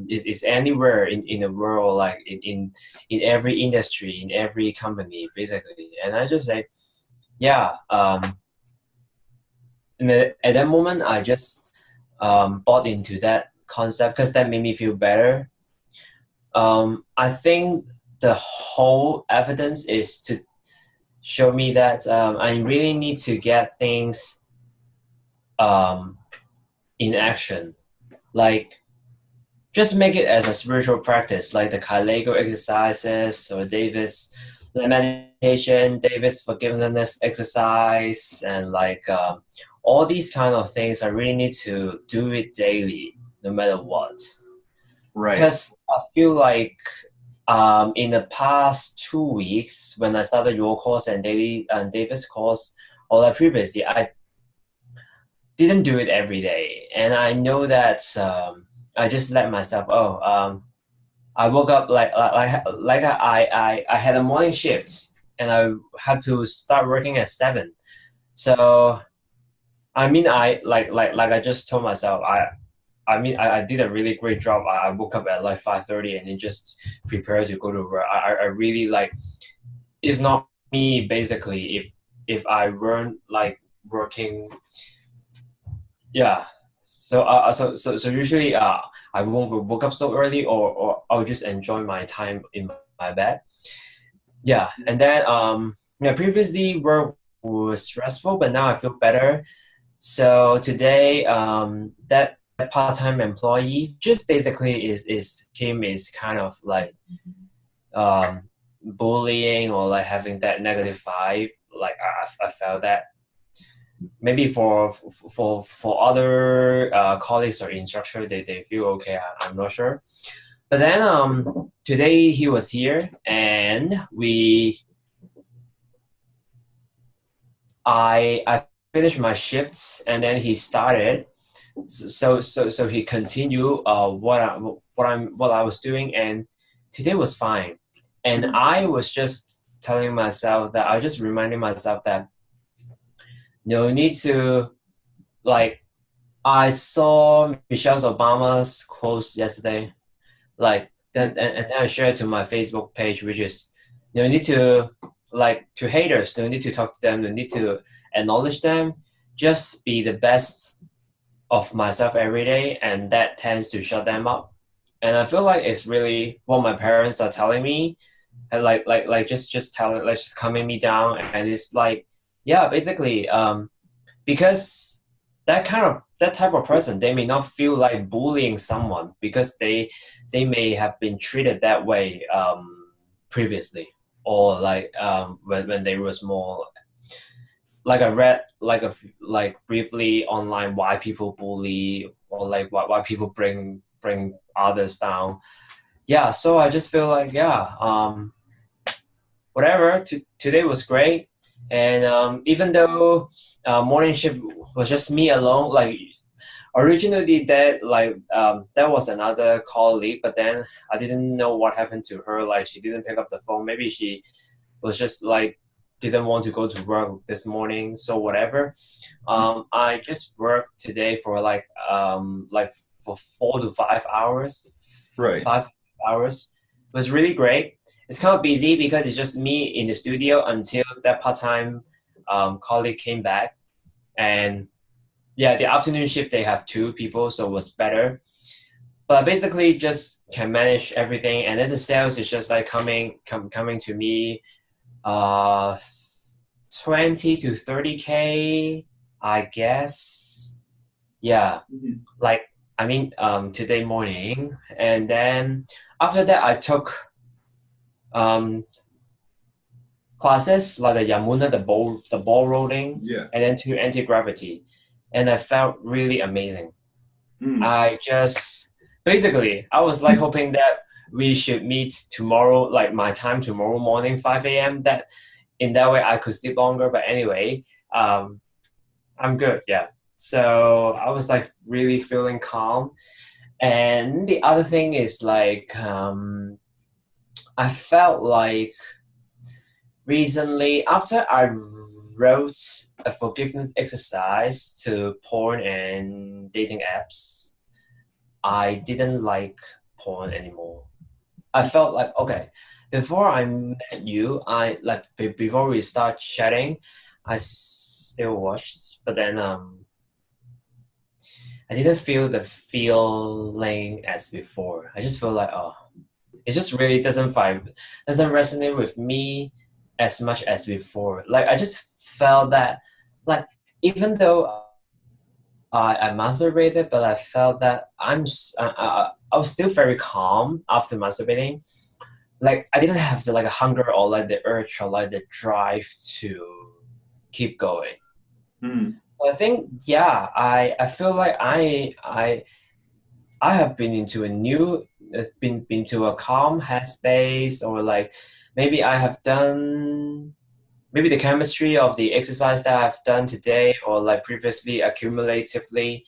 is anywhere in the world, like in every industry, in every company, basically. And I just say, yeah. At that moment, I just bought into that concept because that made me feel better. I think the whole evidence is to show me that I really need to get things um, in action. Like, just make it as a spiritual practice, like the Kailego exercises or David's meditation, David's forgiveness exercise, and like all these kind of things. I really need to do it daily, no matter what. Right. Because I feel like in the past 2 weeks, when I started your course and daily and David's course, or like previously, I didn't do it every day, and I know that I just let myself. I woke up I had a morning shift, and I had to start working at 7. So I mean, I just told myself I did a really great job. I woke up at like 5:30 and then just prepared to go to work. I really like, it's not me basically if I weren't like working. Yeah. So usually I won't woke up so early, or I'll just enjoy my time in my bed. Yeah. And then yeah, previously work was stressful, but now I feel better. So today that part-time employee just basically is Kim is kind of like um bullying or like having that negative vibe. Like I felt that maybe for other colleagues or instructor, they feel okay. I'm not sure. But then today he was here, and I finished my shifts, and then he started. So he continued what I was doing, and today was fine. And I was just telling myself that I was just reminding myself that no need to, like, I saw Michelle Obama's quotes yesterday, like then and then I shared to my Facebook page, which is you need to, like, to haters, no need to talk to them, no need to acknowledge them, just be the best of myself every day, and that tends to shut them up. And I feel like it's really what my parents are telling me, and like just telling, like, just calming me down. And it's like, yeah, basically because that type of person, they may not feel like bullying someone because they may have been treated that way previously, or like when they were small. Like I read like briefly online why people bully, or like why people bring others down. Yeah, so I just feel like, yeah, whatever. Today was great, and even though morning shift was just me alone, like originally that was another colleague, but then I didn't know what happened to her. Like, she didn't pick up the phone. Maybe she was just like didn't want to go to work this morning. So whatever. I just worked today for like for 4 to 5 hours, Right. 5 hours. It was really great. It's kind of busy because it's just me in the studio until that part-time colleague came back. And yeah, the afternoon shift they have 2 people, so it was better. But basically, just can manage everything, and then the sales is just like coming to me, uh, 20 to 30K, I guess. Yeah, Mhm. like I mean, today morning, and then after that, I took um classes like the Yamuna, the ball rolling, Yeah. and then to anti gravity, and I felt really amazing. Mm. I just basically I was like hoping that we should meet tomorrow, like my time tomorrow morning, 5 a.m. That in that way I could sleep longer. But anyway, I'm good. Yeah. So I was like really feeling calm. And the other thing is like I felt like recently after I wrote a forgiveness exercise to porn and dating apps, I didn't like porn anymore. I felt like, okay, before I met you, I like before we start chatting, I still watched, but then I didn't feel the feeling as before. I just feel like, oh, it just really doesn't resonate with me as much as before. Like I just felt that, like even though I masturbated, but I felt that I was still very calm after masturbating. Like I didn't have the like a hunger or like the urge or like the drive to keep going. Mm. So I think yeah, I feel like I have been into a new been to a calm headspace, or like maybe I have done maybe the chemistry of the exercise that I've done today or like previously accumulatively,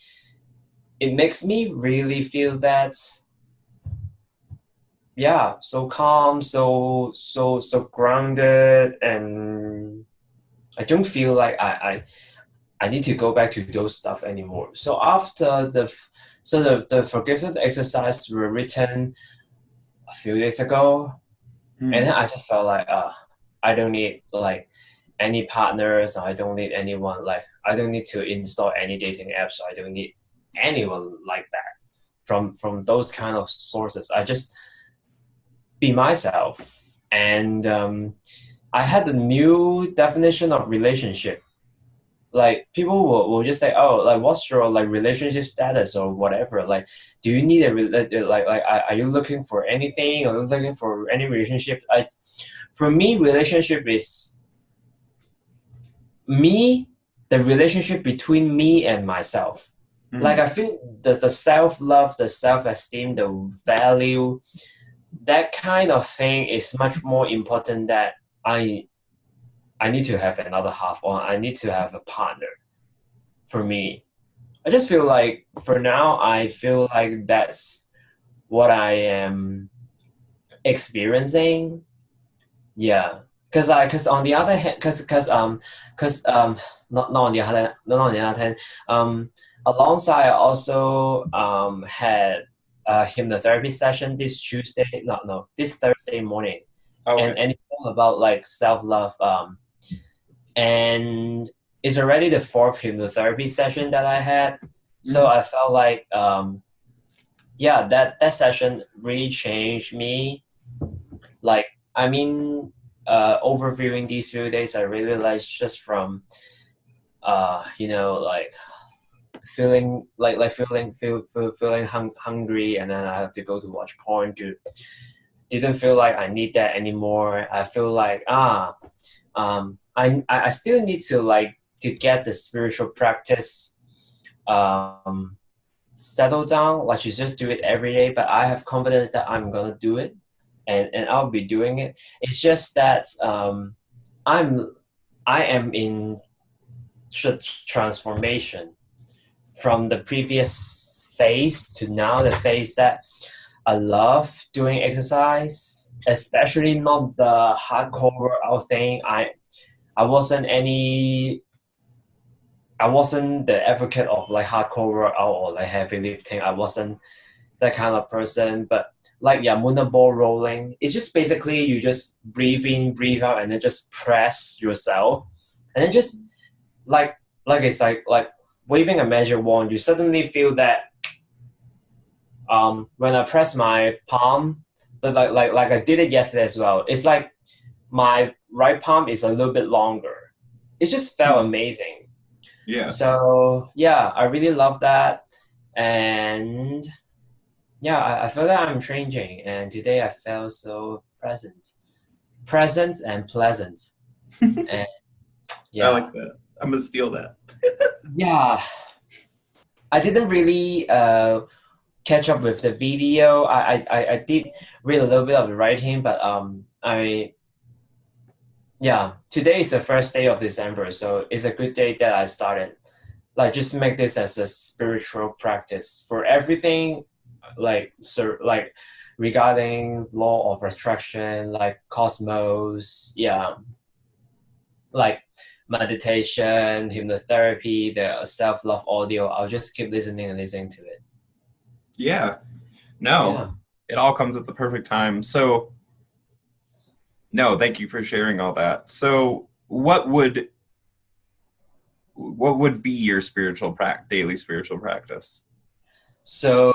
it makes me really feel that yeah, so calm, so grounded, and I don't feel like I need to go back to those stuff anymore. So after the forgiveness exercise were written a few days ago, and then Mm. I just felt like I don't need like any partners, or I don't need anyone, like I don't need to install any dating apps, or I don't need anyone like that from those kind of sources. I just be myself. And I had a new definition of relationship. Like people will just say, oh, like what's your like relationship status or whatever, like do you need like are you looking for anything, or looking for any relationship? For me, relationship is me, the relationship between me and myself. Like Mm. I feel the self-love, the self-esteem, the value, that kind of thing is much more important, that I I need to have another half, or I need to have a partner. For me, I just feel like for now I feel like that's what I am experiencing. Yeah, because on the other hand, because not on the other not on the other hand, alongside I also had a hypnotherapy session this Tuesday, no, this Thursday morning, Okay. and it's all about like self love, and it's already the fourth hypnotherapy session that I had, so Mm. I felt like yeah, that session really changed me. Like I mean, overviewing these few days, I really like just from like feeling feeling hungry, and then I have to go to watch porn to didn't feel like I need that anymore. I feel like I still need to like to get the spiritual practice settle down, like you just do it every day, but I have confidence that I'm gonna do it, and I'll be doing it. It's just that I'm I am in transformation from the previous phase to now the phase that I love doing exercise, especially not the hardcore workout thing. I wasn't any I wasn't the advocate of like hardcore workout or like heavy lifting. I wasn't that kind of person. But like yeah, Muna ball rolling. It's just basically you just breathe in, breathe out, and then just press yourself, and then just like it's like waving a magic wand. You suddenly feel that when I press my palm, but like I did it yesterday as well. It's like my right palm is a little bit longer. It just felt Mm. amazing. Yeah. So yeah, I really love that, and yeah, I feel that I'm changing, and today I felt so present and pleasant, and I yeah, like that. I'm gonna steal that. yeah. I didn't really catch up with the video. I did read a little bit of the writing, but yeah, today is the first day of December, so it's a good day that I started. Like just make this as a spiritual practice for everything, like regarding law of attraction, like cosmos, yeah, like meditation, hypnotherapy, the self love audio. I'll just keep listening and listening to it. Yeah. No, it all comes at the perfect time. So, no, thank you for sharing all that. So, what would be your daily spiritual practice? So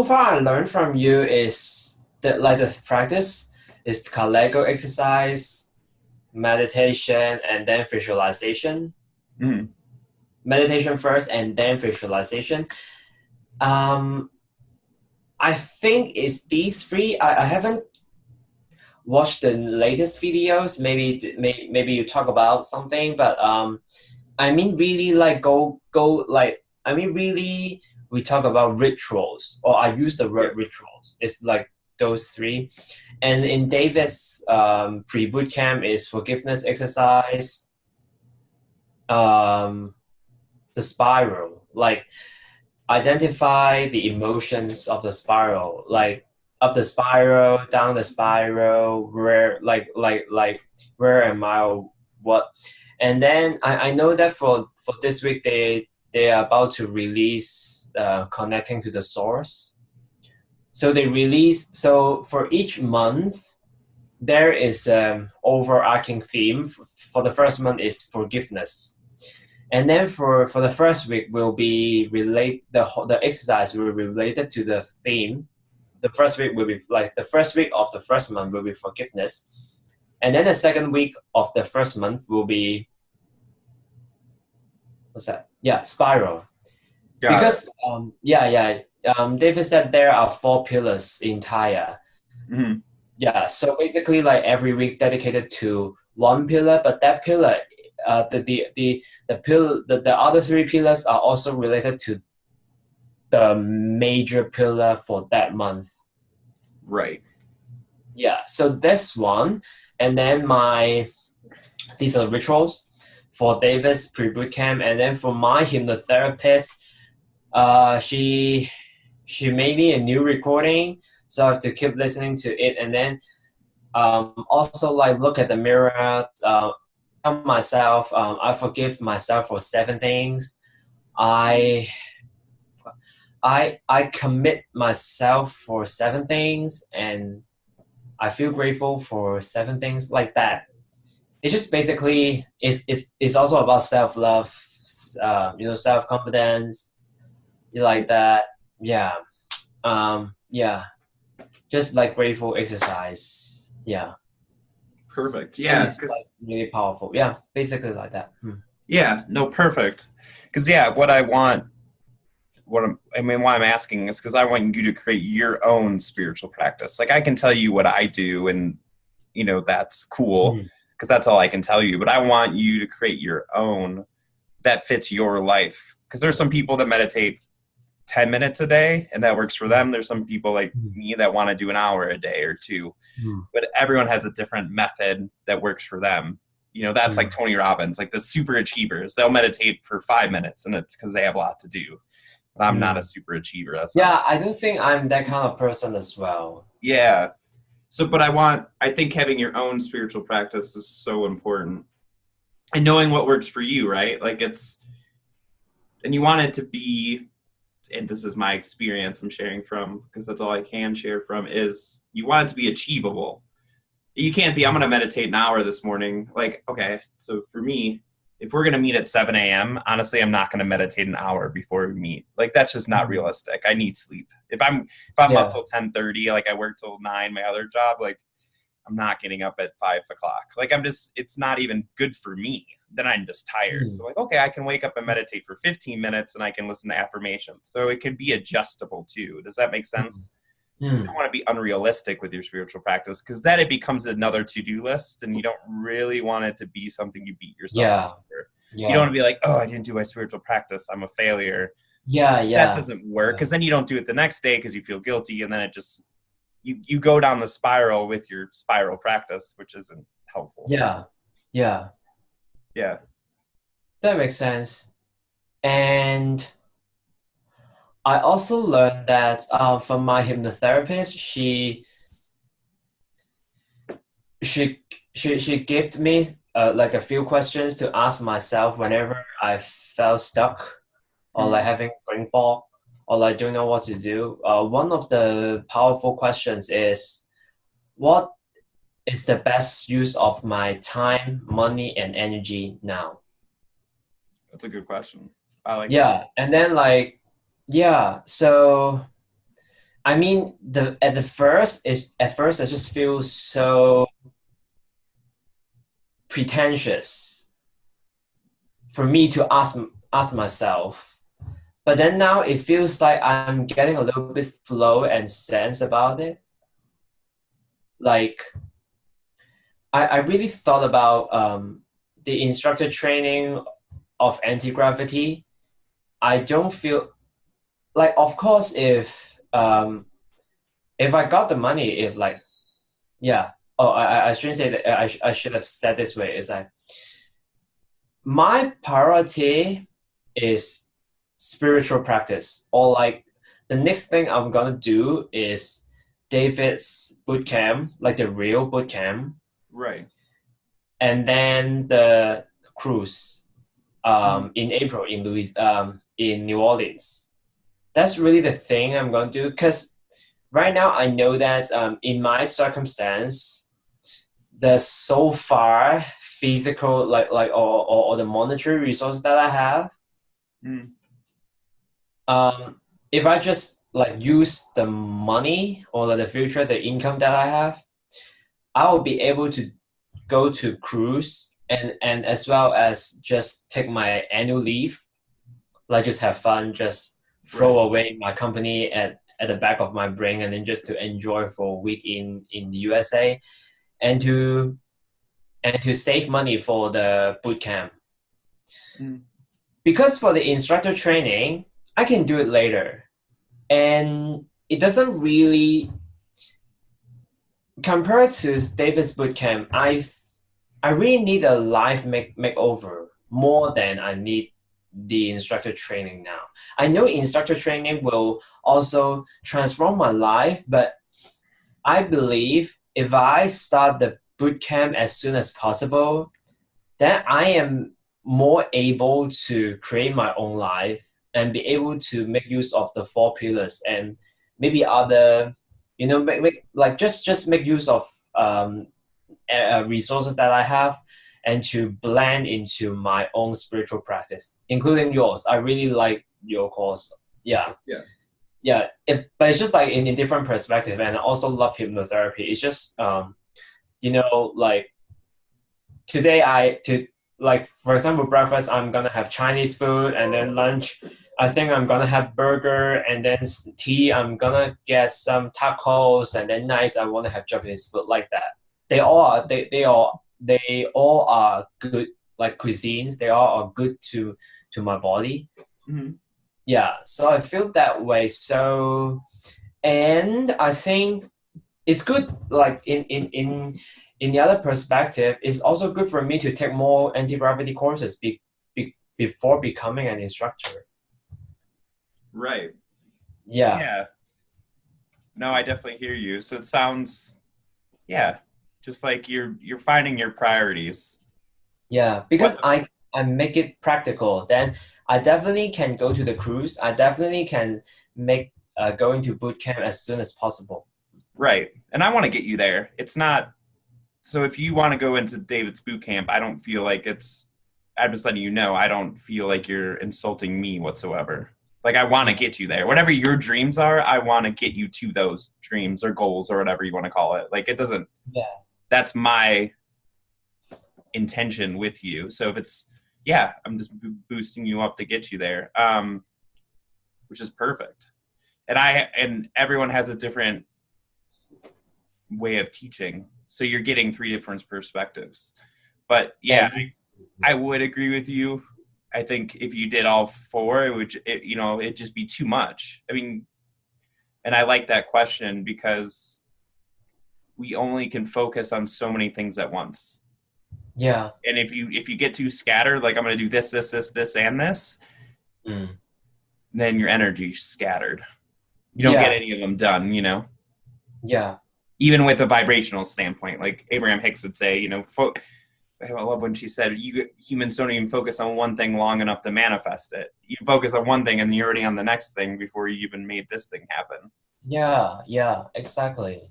far I learned from you is that like the practice is called Lego exercise, meditation, and then visualization. Mhm. Meditation first and then visualization. Um, I think it's these three. I haven't watched the latest videos. Maybe you talk about something, but I mean really like go like I mean really we talk about rituals or I use the Yeah. word rituals. It's like those three. And in David's pre-boot camp is forgiveness exercise, um, the spiral, like identify the emotions of the spiral, like up the spiral, down the spiral, where like where am I, what, and then I know that for this week they are about to release connecting to the source. So they release so for each month there is overarching theme. For the first month is forgiveness, and then for the first week will be the exercise will be related to the theme. The first week will be like the first week of the first month will be forgiveness, and then the second week of the first month will be what's that? Yeah, spiral. Got it. Because David said there are four pillars in Taya. Mhm. Yeah, so basically like every week dedicated to one pillar, but that pillar, the other three pillars are also related to the major pillar for that month. Right. Yeah, so this one, and then these are the rituals for David's pre-boot camp, and then for my hypnotherapist, she made me a new recording, so I have to keep listening to it, and then also like look at the mirror, tell myself I forgive myself for 7 things. I I commit myself for 7 things, and I feel grateful for 7 things like that. It's just basically it's also about self love, self confidence, you like that, yeah, yeah, just like grateful exercise, yeah. Perfect. And Yeah, it's like because really powerful. Yeah, basically like that. yeah, no, perfect. Because yeah, what I want, why I'm asking is because I want you to create your own spiritual practice. Like I can tell you what I do, and that's cool Mm. because that's all I can tell you. But I want you to create your own that fits your life. Because there's some people that meditate 10 minutes a day and that works for them. There's some people like Mm. me that want to do an hour a day or two, Mm. but everyone has a different method that works for them. That's like Mm. Tony Robbins, like the super achievers. They'll meditate for 5 minutes and it's because they have a lot to do. But I'm not a Mm. super achiever. That's not. Yeah, I don't think I'm that kind of person as well. Yeah. So, but I think having your own spiritual practice is so important and knowing what works for you, right? And you want it to be, and this is my experience I'm sharing from because that's all I can share from, is you want it to be achievable. You can't be, I'm going to meditate an hour this morning. Like, okay, so for me, if we're going to meet at 7 a.m., honestly, I'm not going to meditate an hour before we meet. Like, that's just not Mm. realistic. I need sleep. If I'm up Yeah. till 10:30, like I work till 9, my other job, like I'm not getting up at 5 o'clock. Like it's not even good for me. Then I'm just tired. Mm. So like, okay, I can wake up and meditate for 15 minutes and I can listen to affirmations. So it can be adjustable too. Does that make Mm. sense? You don't Mm. want to be unrealistic with your spiritual practice because then it becomes another to-do list and you don't really want it to be something you beat yourself up Yeah. over. You don't want Yeah. to be like, oh, I didn't do my spiritual practice, I'm a failure. Yeah. That Yeah. doesn't work Yeah. because then you don't do it the next day because you feel guilty and then it just you go down the spiral with your spiral practice, which isn't helpful. Yeah. Yeah. Yeah. That makes sense. And I also learned that from my hypnotherapist, she she gave me like a few questions to ask myself whenever I felt stuck or like Mhm. having brain fog. or like don't know what to do, one of the powerful questions is, what is the best use of my time, money, and energy now? That's a good question. I like that. Yeah, and then like, yeah, so I mean, at first I just feel so pretentious for me to ask myself. But then now it feels like I'm getting a little bit flow and sense about it. Like I really thought about the instructor training of anti-gravity. I don't feel like, of course, if I got the money, if like, yeah. Oh, I shouldn't say that. I should have said this way. Is like my priority is spiritual practice, or like the next thing I'm gonna do is David's boot camp, like the real boot camp, Right. and then the cruise Mhm. in April in New Orleans. That's really the thing I'm gonna do, because right now I know that in my circumstance, the so far physical or the monetary resources that I have, Mm. um, if I just like use the money or like the future, the income that I have, I will be able to go to cruise and as well as just take my annual leave, like just have fun, just throw Right. away my company at the back of my brain, and then just to enjoy for a week in the USA, and to save money for the boot camp. Mm. Because for the instructor training, I can do it later. And it doesn't really, compared to Davis Bootcamp, I really need a life makeover more than I need the instructor training now. I know instructor training will also transform my life, but I believe if I start the bootcamp as soon as possible, then I am more able to create my own life and be able to make use of the four pillars and maybe other, like just make use of resources that I have, and to blend into my own spiritual practice, including yours. I really like your course. Yeah. Yeah. Yeah. But it's just like in different perspective, and I also love hypnotherapy. It's just, like today like for example, breakfast I'm gonna have Chinese food, and then lunch I think I'm gonna have burger, and then tea I'm gonna get some tacos, and then nights I want to have Japanese food, like that. They all are good, like cuisines. They all are good to my body. Mhm. Yeah, so I feel that way. So, and I think it's good, like in the other perspective, it's also good for me to take more anti-gravity courses before becoming an instructor. Right. Yeah, Yeah. No, I definitely hear you. So it sounds, yeah, just like you're finding your priorities. yeah, because What? I make it practical, then I definitely can go to the cruise. I definitely can make going to boot camp as soon as possible. Right. And I want to get you there. It's not so if you want to go into David's boot camp, I don't feel like it's I'm just letting you know, I don't feel like you're insulting me whatsoever. Like I want to Yeah, get you there. Whatever your dreams are, I want to get you to those dreams or goals or whatever you want to call it. Like it doesn't yeah, that's my intention with you. So if it's yeah, I'm just boosting you up to get you there, which is perfect. And everyone has a different way of teaching, so you're getting three different perspectives. But yeah, at least. I would agree with you. I think if you did all four, it'd just be too much. I mean, and I like that question because we only can focus on so many things at once. Yeah. And if you get too scattered, like I'm going to do this, and this, Mm. then your energy's scattered. You don't get Yeah, any of them done, yeah, even with a vibrational standpoint. Like Abraham Hicks would say, I love when she said, humans don't even focus on one thing long enough to manifest it. You focus on one thing and you're already on the next thing before you even made this thing happen. Yeah, exactly.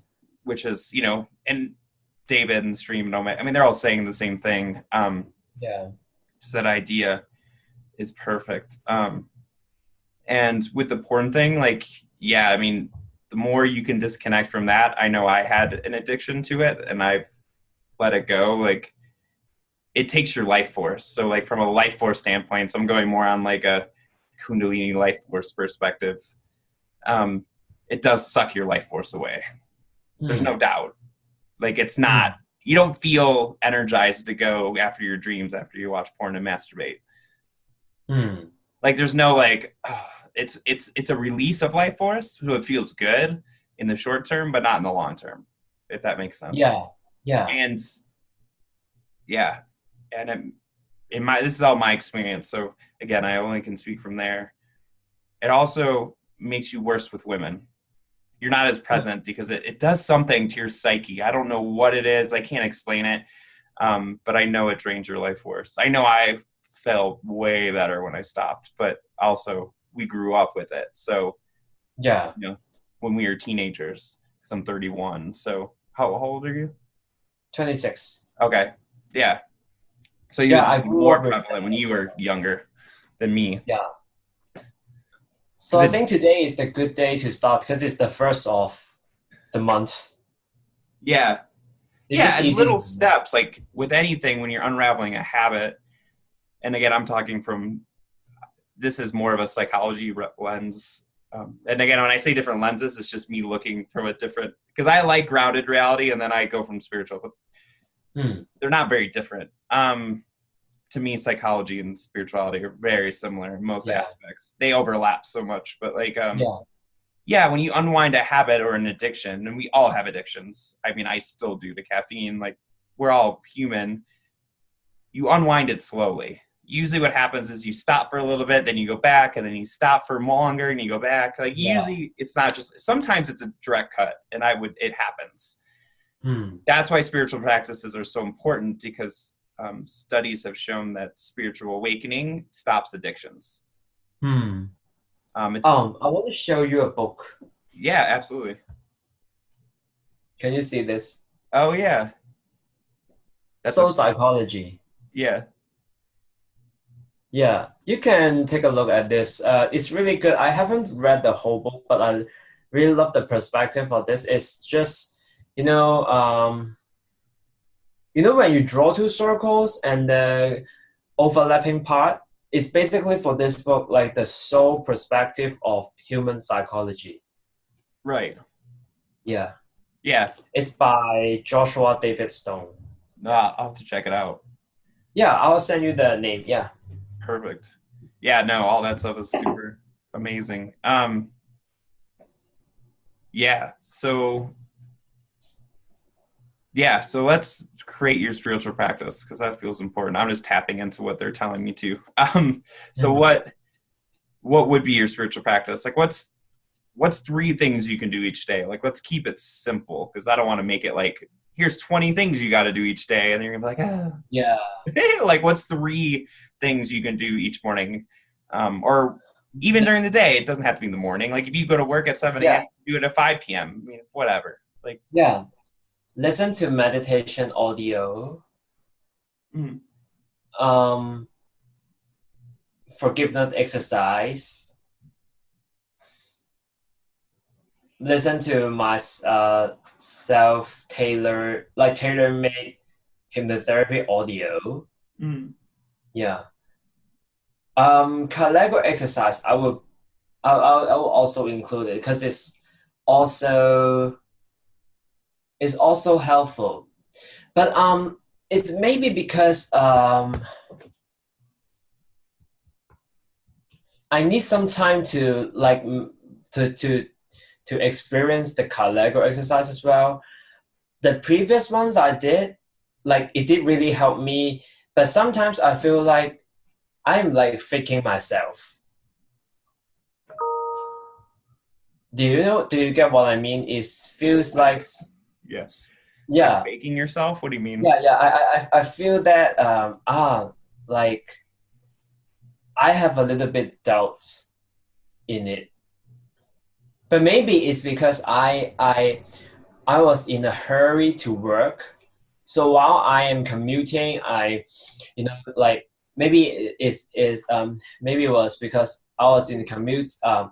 Which is, and David and Stream and Omega, I mean, they're all saying the same thing. Yeah. Just that idea is perfect. And with the porn thing, like, yeah, I mean, the more you can disconnect from that, I know I had an addiction to it and I've let it go. Like, it takes your life force. So, like, from a life force standpoint, so I'm going more on like a Kundalini life force perspective. It does suck your life force away. There's no doubt. Like, it's not, you don't feel energized to go after your dreams after you watch porn and masturbate. Like, there's no like, it's a release of life force, so it feels good in the short term, but not in the long term, if that makes sense. Yeah. And yeah, and this is all my experience. So again, I only can speak from there. It also makes you worse with women. You're not as present because it does something to your psyche. I don't know what it is. I can't explain it. But I know it drains your life force. I know I felt way better when I stopped, but also we grew up with it. So yeah, when we were teenagers, because I'm 31. So how old are you? 26. Okay. Yeah. So you was more prevalent when you were younger than me. Yeah. So I think today is the good day to start because it's the first of the month. Yeah. And little steps, like with anything, when you're unraveling a habit, and again, I'm talking from, this is more of a psychology lens. And again, when I say different lenses, it's just me looking from a different, because I like grounded reality and then I go from spiritual, but they're not very different. To me, psychology and spirituality are very similar in most aspects. They overlap so much, but like, when you unwind a habit or an addiction, and we all have addictions. I mean, I still do the caffeine, like we're all human. You unwind it slowly. Usually what happens is you stop for a little bit, then you go back, and then you stop for longer and you go back. Like usually it's not just, sometimes it's a direct cut, and it happens. That's why spiritual practices are so important, because studies have shown that spiritual awakening stops addictions. I want to show you a book. Yeah, absolutely. Can you see this? Oh, yeah. That's Soul Psychology. Yeah. Yeah, you can take a look at this. It's really good. I haven't read the whole book, but I really love the perspective of this. It's just, when you draw two circles and the overlapping part, it's basically for this book like the soul perspective of human psychology. Right. Yeah. Yeah. It's by Joshua David Stone. I'll have to check it out. Yeah, I'll send you the name. Yeah. Perfect. Yeah, no, all that stuff is super amazing. So let's create your spiritual practice, because that feels important. I'm just tapping into what they're telling me to. So what would be your spiritual practice? Like what's 3 things you can do each day? Like, let's keep it simple, because I don't want to make it like, here's 20 things you got to do each day, and you're gonna be like, yeah. Like, what's 3 things you can do each morning, or even during the day? It doesn't have to be in the morning. Like, if you go to work at 7 a.m., do it at 5 p.m. I mean, whatever. Like, listen to meditation audio. Forgiveness exercise. Listen to my tailor-made hypnotherapy audio. Yeah. Calego exercise, I will also include it, because it's also helpful. But it's maybe because I need some time to experience the Calego exercise as well. The previous ones I did, like, it did really help me, but sometimes I feel like I'm like faking myself. Do you get what I mean? It feels like Like yeah, faking yourself? What do you mean? yeah. I feel that like I have a little bit doubts in it, but maybe it's because I was in a hurry to work. So while I am commuting, like maybe maybe it was because I was in the commute. I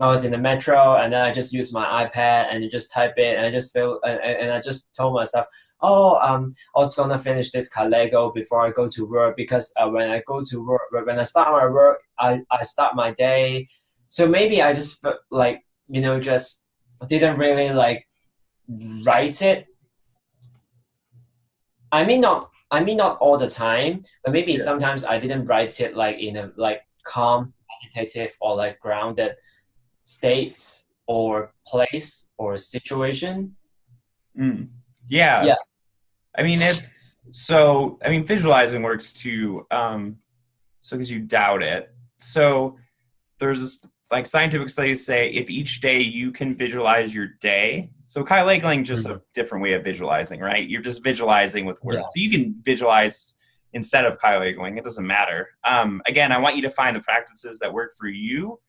was in the metro, and then I just used my iPad and just type it, and I just feel and I just told myself, oh, I was gonna finish this Lego before I go to work because when I go to work, when I start my work, I start my day. So maybe I just like just didn't really like write it. I mean not all the time, but maybe Yeah. sometimes I didn't write it like in a like calm, meditative or like grounded states or place or situation. Mm. Yeah. Yeah. I mean, it's so, I mean, visualizing works too. So because you doubt it. So there's this like scientific studies say if each day you can visualize your day. So Kyle just Mhm. a different way of visualizing, right? You're just visualizing with Yeah. words. So you can visualize instead of Kyle. It doesn't matter. Again, I want you to find the practices that work for you,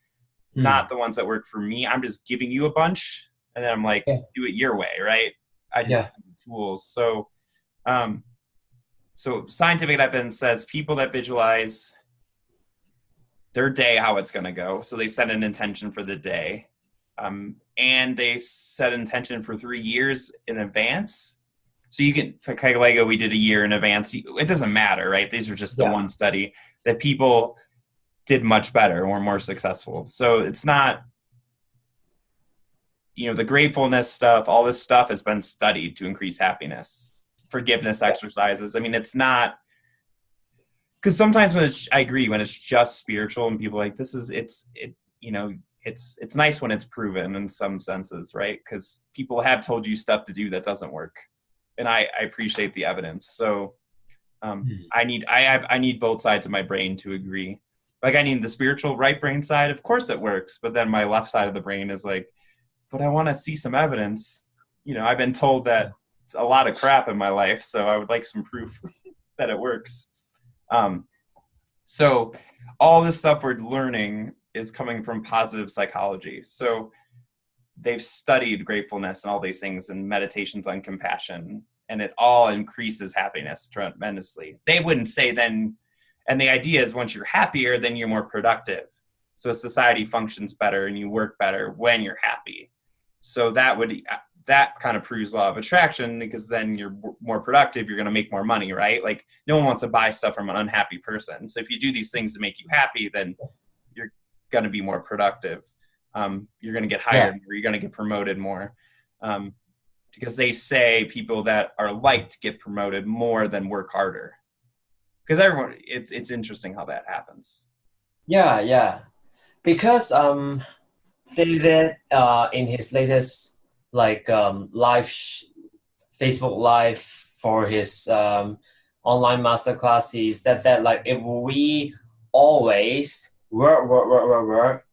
Hmm. not the ones that work for me. I'm just giving you a bunch, and then I'm like, Yeah. do it your way, right? I just Yeah. give you tools. Um, so scientific evidence says people that visualize their day, how it's going to go. So they set an intention for the day, and they set an intention for 3 years in advance. So you can for Lego, we did a year in advance. It doesn't matter, right? These are just the Yeah. one study that people did much better and were more successful. So it's not, the gratefulness stuff, all this stuff has been studied to increase happiness. Forgiveness Yeah. exercises. I mean, it's not because sometimes I agree when it's just spiritual and people are like this is it's nice when it's proven in some senses, right? Because people have told you stuff to do that doesn't work, and I appreciate the evidence. So Hmm. I need both sides of my brain to agree. Like I need the spiritual right brain side, of course it works, but then my left side of the brain is like, but I want to see some evidence. I've been told that it's a lot of crap in my life, so I would like some proof that it works. Um, so all this stuff we're learning is coming from positive psychology. So they've studied gratefulness and all these things and meditations on compassion, and it all increases happiness tremendously. They wouldn't say then, and the idea is once you're happier, then you're more productive. So a society functions better and you work better when you're happy. So that kind of proves law of attraction because then you're more productive, you're going to make more money, right? Like no one wants to buy stuff from an unhappy person. So if you do these things to make you happy, then you're going to be more productive. You're going to get Yeah. hired more, you're going to get promoted more. Because they say people that are liked get promoted more than work harder. Because everyone, it's interesting how that happens. Yeah. Yeah. Because David in his latest like Facebook live for his online masterclass, he said that like if we always work,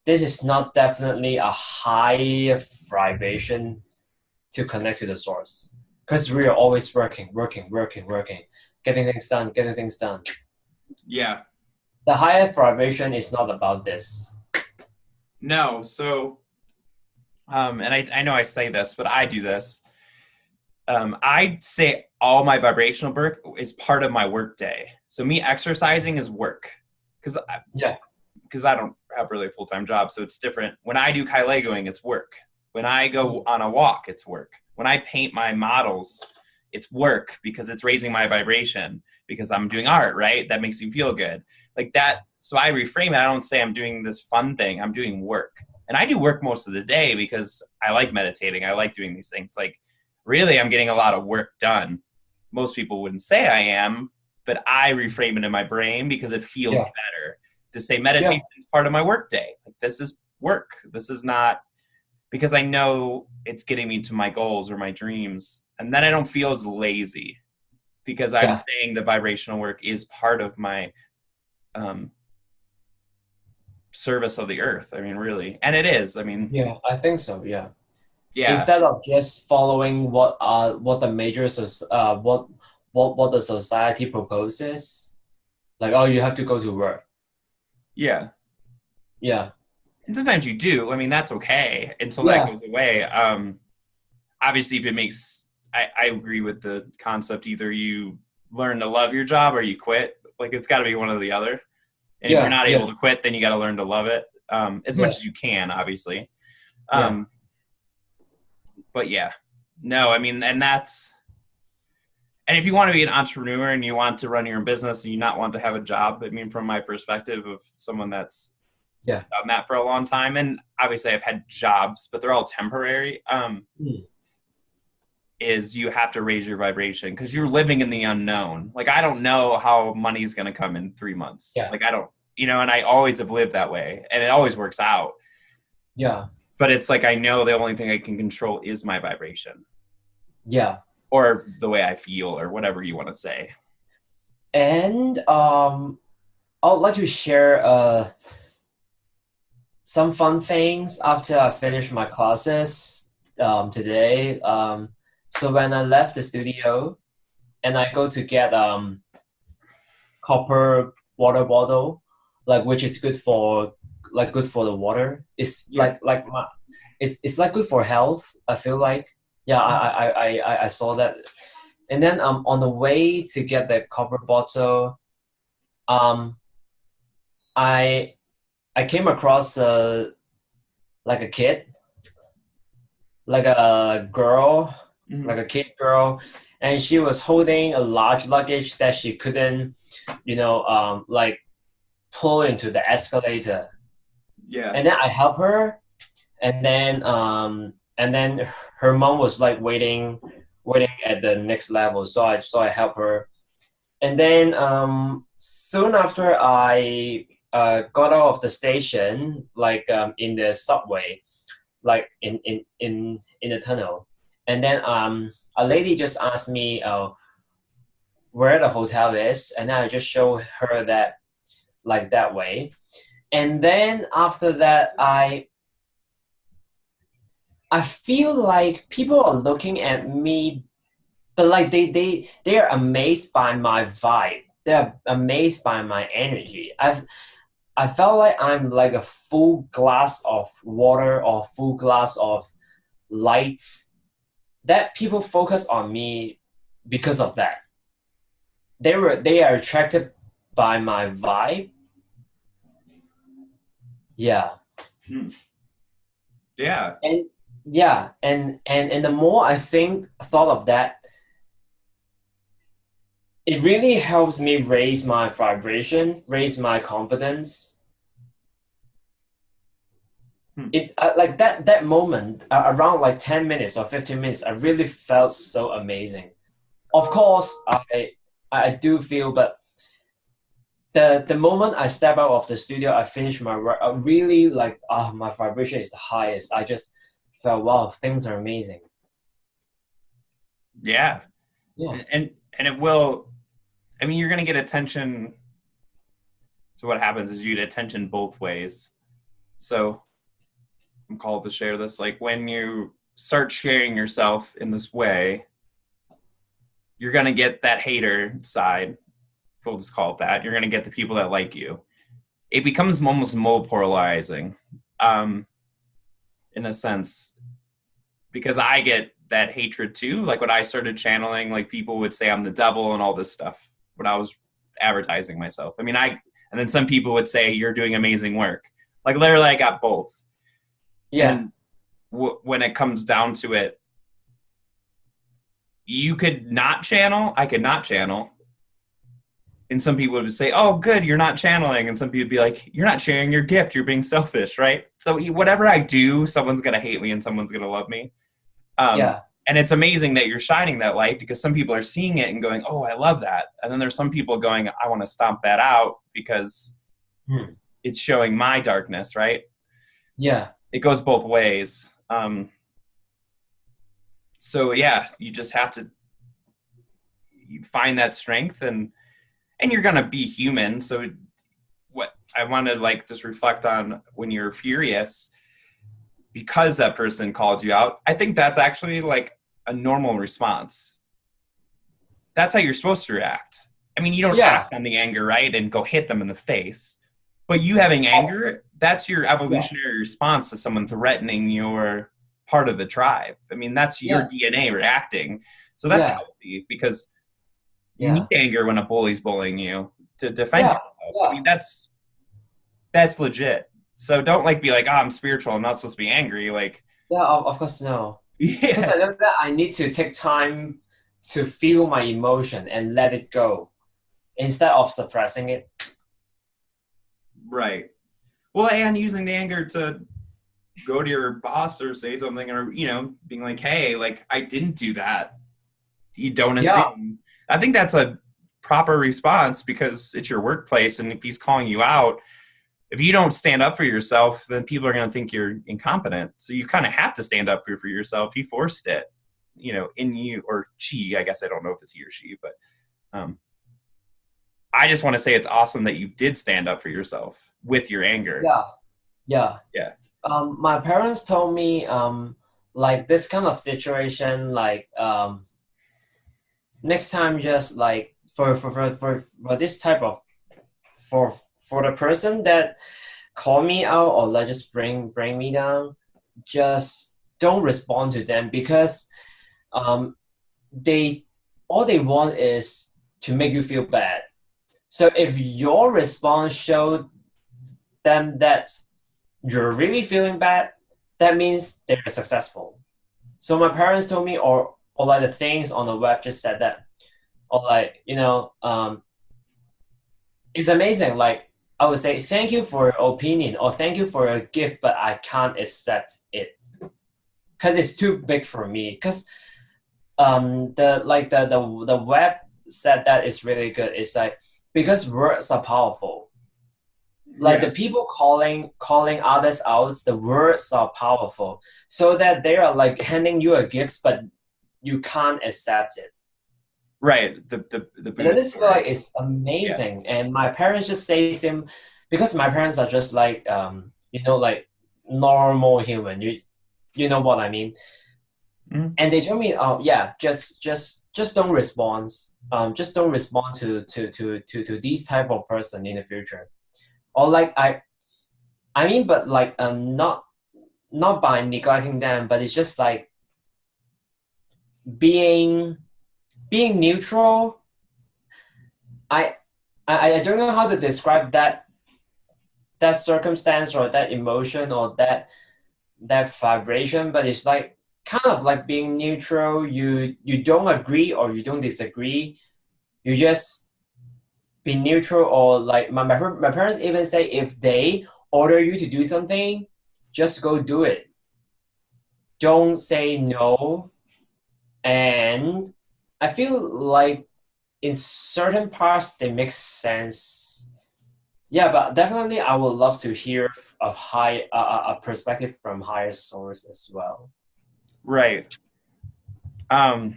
this is not definitely a high vibration to connect to the source because we are always working, getting things done. Yeah. The higher vibration is not about this. No. So, and I know I say this, but I do this. I say all my vibrational work is part of my work day. So me exercising is work because Yeah. I don't have really a full time job, so it's different. When I do Legoing, it's work. When I go on a walk, it's work. When I paint my models, it's work because it's raising my vibration because I'm doing art, right? That makes you feel good. Like that. So I reframe it. I don't say I'm doing this fun thing. I'm doing work. And I do work most of the day because I like meditating. I like doing these things. Like really, I'm getting a lot of work done. Most people wouldn't say I am, but I reframe it in my brain because it feels Yeah. better to say Yeah. meditation is part of my work day. Like this is work. This is not because I know it's getting me to my goals or my dreams. And then I don't feel as lazy because I'm Yeah. saying the vibrational work is part of my um, service of the earth. I mean, really. And it is. I mean, Yeah. I think so. Yeah. Yeah. instead of just following what the major what the society proposes, like, oh, you have to go to work. Yeah. Yeah, And sometimes you do. I mean, that's okay until that yeah, goes away. Obviously, if it makes, I agree with the concept. Either you learn to love your job or you quit. Like, it's got to be one or the other. And if you're yeah, not yeah, able to quit, then you got to learn to love it as much yeah, as you can, obviously. yeah, Um, but yeah, no, I mean, and that's, and if you want to be an entrepreneur and you want to run your own business and you not want to have a job, I mean, from my perspective of someone that's yeah. done that for a long time, and obviously I've had jobs, but they're all temporary. Mm. Is you have to raise your vibration because you're living in the unknown. Like, I don't know how money's going to come in 3 months. Yeah, Like, I don't, and I always have lived that way and it always works out. yeah, But it's like, I know the only thing I can control is my vibration yeah. or the way I feel or whatever you want to say. And I'd like to share some fun things after I finish my classes today. So when I left the studio and I go to get copper water bottle, like which is good for good for the water. It's Yeah. like my it's like good for health. I feel like yeah. I saw that, and then on the way to get the copper bottle, um I I came across like a kid, like a girl, Mm-hmm. like a kid girl, and she was holding a large luggage that she couldn't, like pull into the escalator. Yeah. And then I help her, and then her mom was like waiting at the next level. So I help her, and then soon after I got out of the station, like in the subway, like in the tunnel, and then a lady just asked me where the hotel is, and then I just show her that like that way, and then after that I feel like people are looking at me, but like they're amazed by my vibe. They're amazed by my energy. I felt like I'm like a full glass of water or full glass of light. That people focus on me because of that. They are attracted by my vibe. Yeah. Hmm. Yeah. And yeah, and the more I thought of that, it really helps me raise my vibration, raise my confidence. Hmm. It like that moment around like 10 minutes or 15 minutes, I really felt so amazing. Of course, I do feel, but the moment I step out of the studio, I finish my work, I really like, my vibration is the highest. I just felt, wow, things are amazing. Yeah. Yeah, And it will, I mean, you're going to get attention. So what happens is you get attention both ways. So I'm called to share this. Like, when you start sharing yourself in this way, you're going to get that hater side. We'll just call it that. You're going to get the people that like you. It becomes almost more polarizing, in a sense, because I get that hatred too. Like, when I started channeling, like, people would say I'm the devil and all this stuff when I was advertising myself. I mean, and then some people would say you're doing amazing work. Like, literally, I got both. yeah, And when it comes down to it, you could not channel. I could not channel. And some people would say, oh, good, you're not channeling. And some people would be like, you're not sharing your gift. You're being selfish, right? So whatever I do, someone's going to hate me and someone's going to love me. yeah, And it's amazing that you're shining that light because some people are seeing it and going, oh, I love that. And then there's some people going, I want to stomp that out because hmm. it's showing my darkness, right? Yeah, It goes both ways. So yeah, you just have to find that strength and you're going to be human. So what I want to like just reflect on when you're furious, because that person called you out, I think that's actually like a normal response. That's how you're supposed to react. I mean, you don't Yeah. act on the anger, right? And go hit them in the face. But you having anger, that's your Yeah. evolutionary response to someone threatening your part of the tribe. I mean, that's your Yeah. DNA reacting. So that's Yeah. healthy because you need Yeah. anger when a bully's bullying you to defend Yeah. yourself. I Yeah. mean, that's legit. So don't like be like, oh, I'm spiritual. I'm not supposed to be angry. Like, Yeah. Of course, no. Because yeah, I know that I need to take time to feel my emotion and let it go instead of suppressing it. right. Well, and using the anger to go to your boss or say something or, being like, hey, like, I didn't do that. You don't Yeah. assume. I think that's a proper response because it's your workplace. And if he's calling you out, if you don't stand up for yourself, then people are going to think you're incompetent. So you kind of have to stand up for yourself. He forced it, in you or she. I guess I don't know if it's he or she, but I just want to say it's awesome that you did stand up for yourself with your anger. Yeah. Yeah. Yeah. My parents told me like this kind of situation like next time just like for this type of for the person that call me out or like just bring me down, just don't respond to them because um they all they want is to make you feel bad. So if your response showed them that you're really feeling bad, that means they're successful. So my parents told me, or like the things on the web just said that, or like it's amazing. Like I would say, thank you for your opinion, or thank you for your gift, but I can't accept it because it's too big for me. Because the web said that is really good. It's like because words are powerful. Like Yeah. the people calling others out, the words are powerful, so that they are like handing you a gift, but you can't accept it. Right. The And then Buddhist this like story. is Yeah. amazing, and my parents just say him because my parents are just like like normal human. You know what I mean? Mhm. And they told me, oh yeah, just don't respond. Just don't respond to these type of person in the future. Or like I mean, but like not by neglecting them, but it's just like being being neutral. I I don't know how to describe that circumstance or that emotion or that vibration, but it's like kind of like being neutral. You don't agree or you don't disagree. You just be neutral or like my parents even say if they order you to do something, just go do it. Don't say no. And I feel like in certain parts they make sense. Yeah, but definitely I would love to hear of a perspective from higher source as well. Right. Um,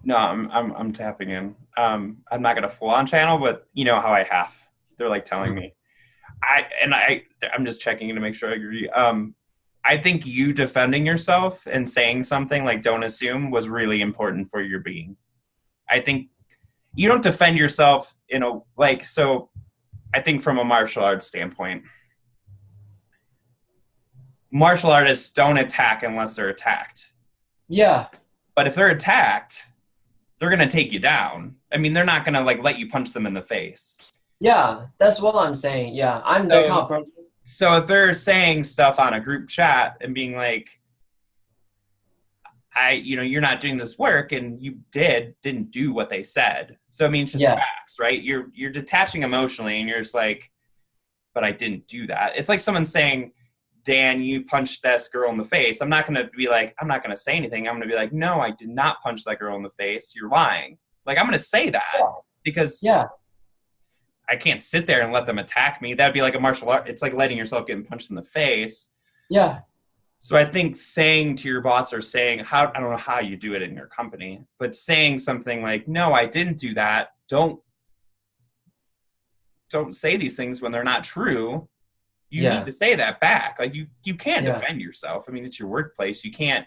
no, I'm tapping in. I'm not gonna full on channel, but you know how I have. They're like telling me. I'm just checking in to make sure I agree. I think you defending yourself and saying something like "don't assume" was really important for your being. I think you don't defend yourself so. I think from a martial arts standpoint, martial artists don't attack unless they're attacked. Yeah, But if they're attacked, they're gonna take you down. I mean, they're not gonna like let you punch them in the face. yeah, that's what I'm saying. Yeah, I'm that kind So of person. so if they're saying stuff on a group chat and being like, you're not doing this work and you didn't do what they said. So I mean, it's just Yeah, facts, right? You're detaching emotionally and you're just like, but I didn't do that. It's like someone saying, Dan, you punched this girl in the face. I'm not going to be like, I'm not going to say anything. I'm going to be like, no, I did not punch that girl in the face. You're lying. Like, I'm going to say that yeah, because yeah, I can't sit there and let them attack me. That'd be like a martial art. It's like letting yourself get punched in the face. yeah, So I think saying to your boss or saying, I don't know how you do it in your company, but saying something like, no, I didn't do that. Don't say these things when they're not true. you need Yeah. to say that back. Like you can Yeah. defend yourself. I mean, it's your workplace. You can't.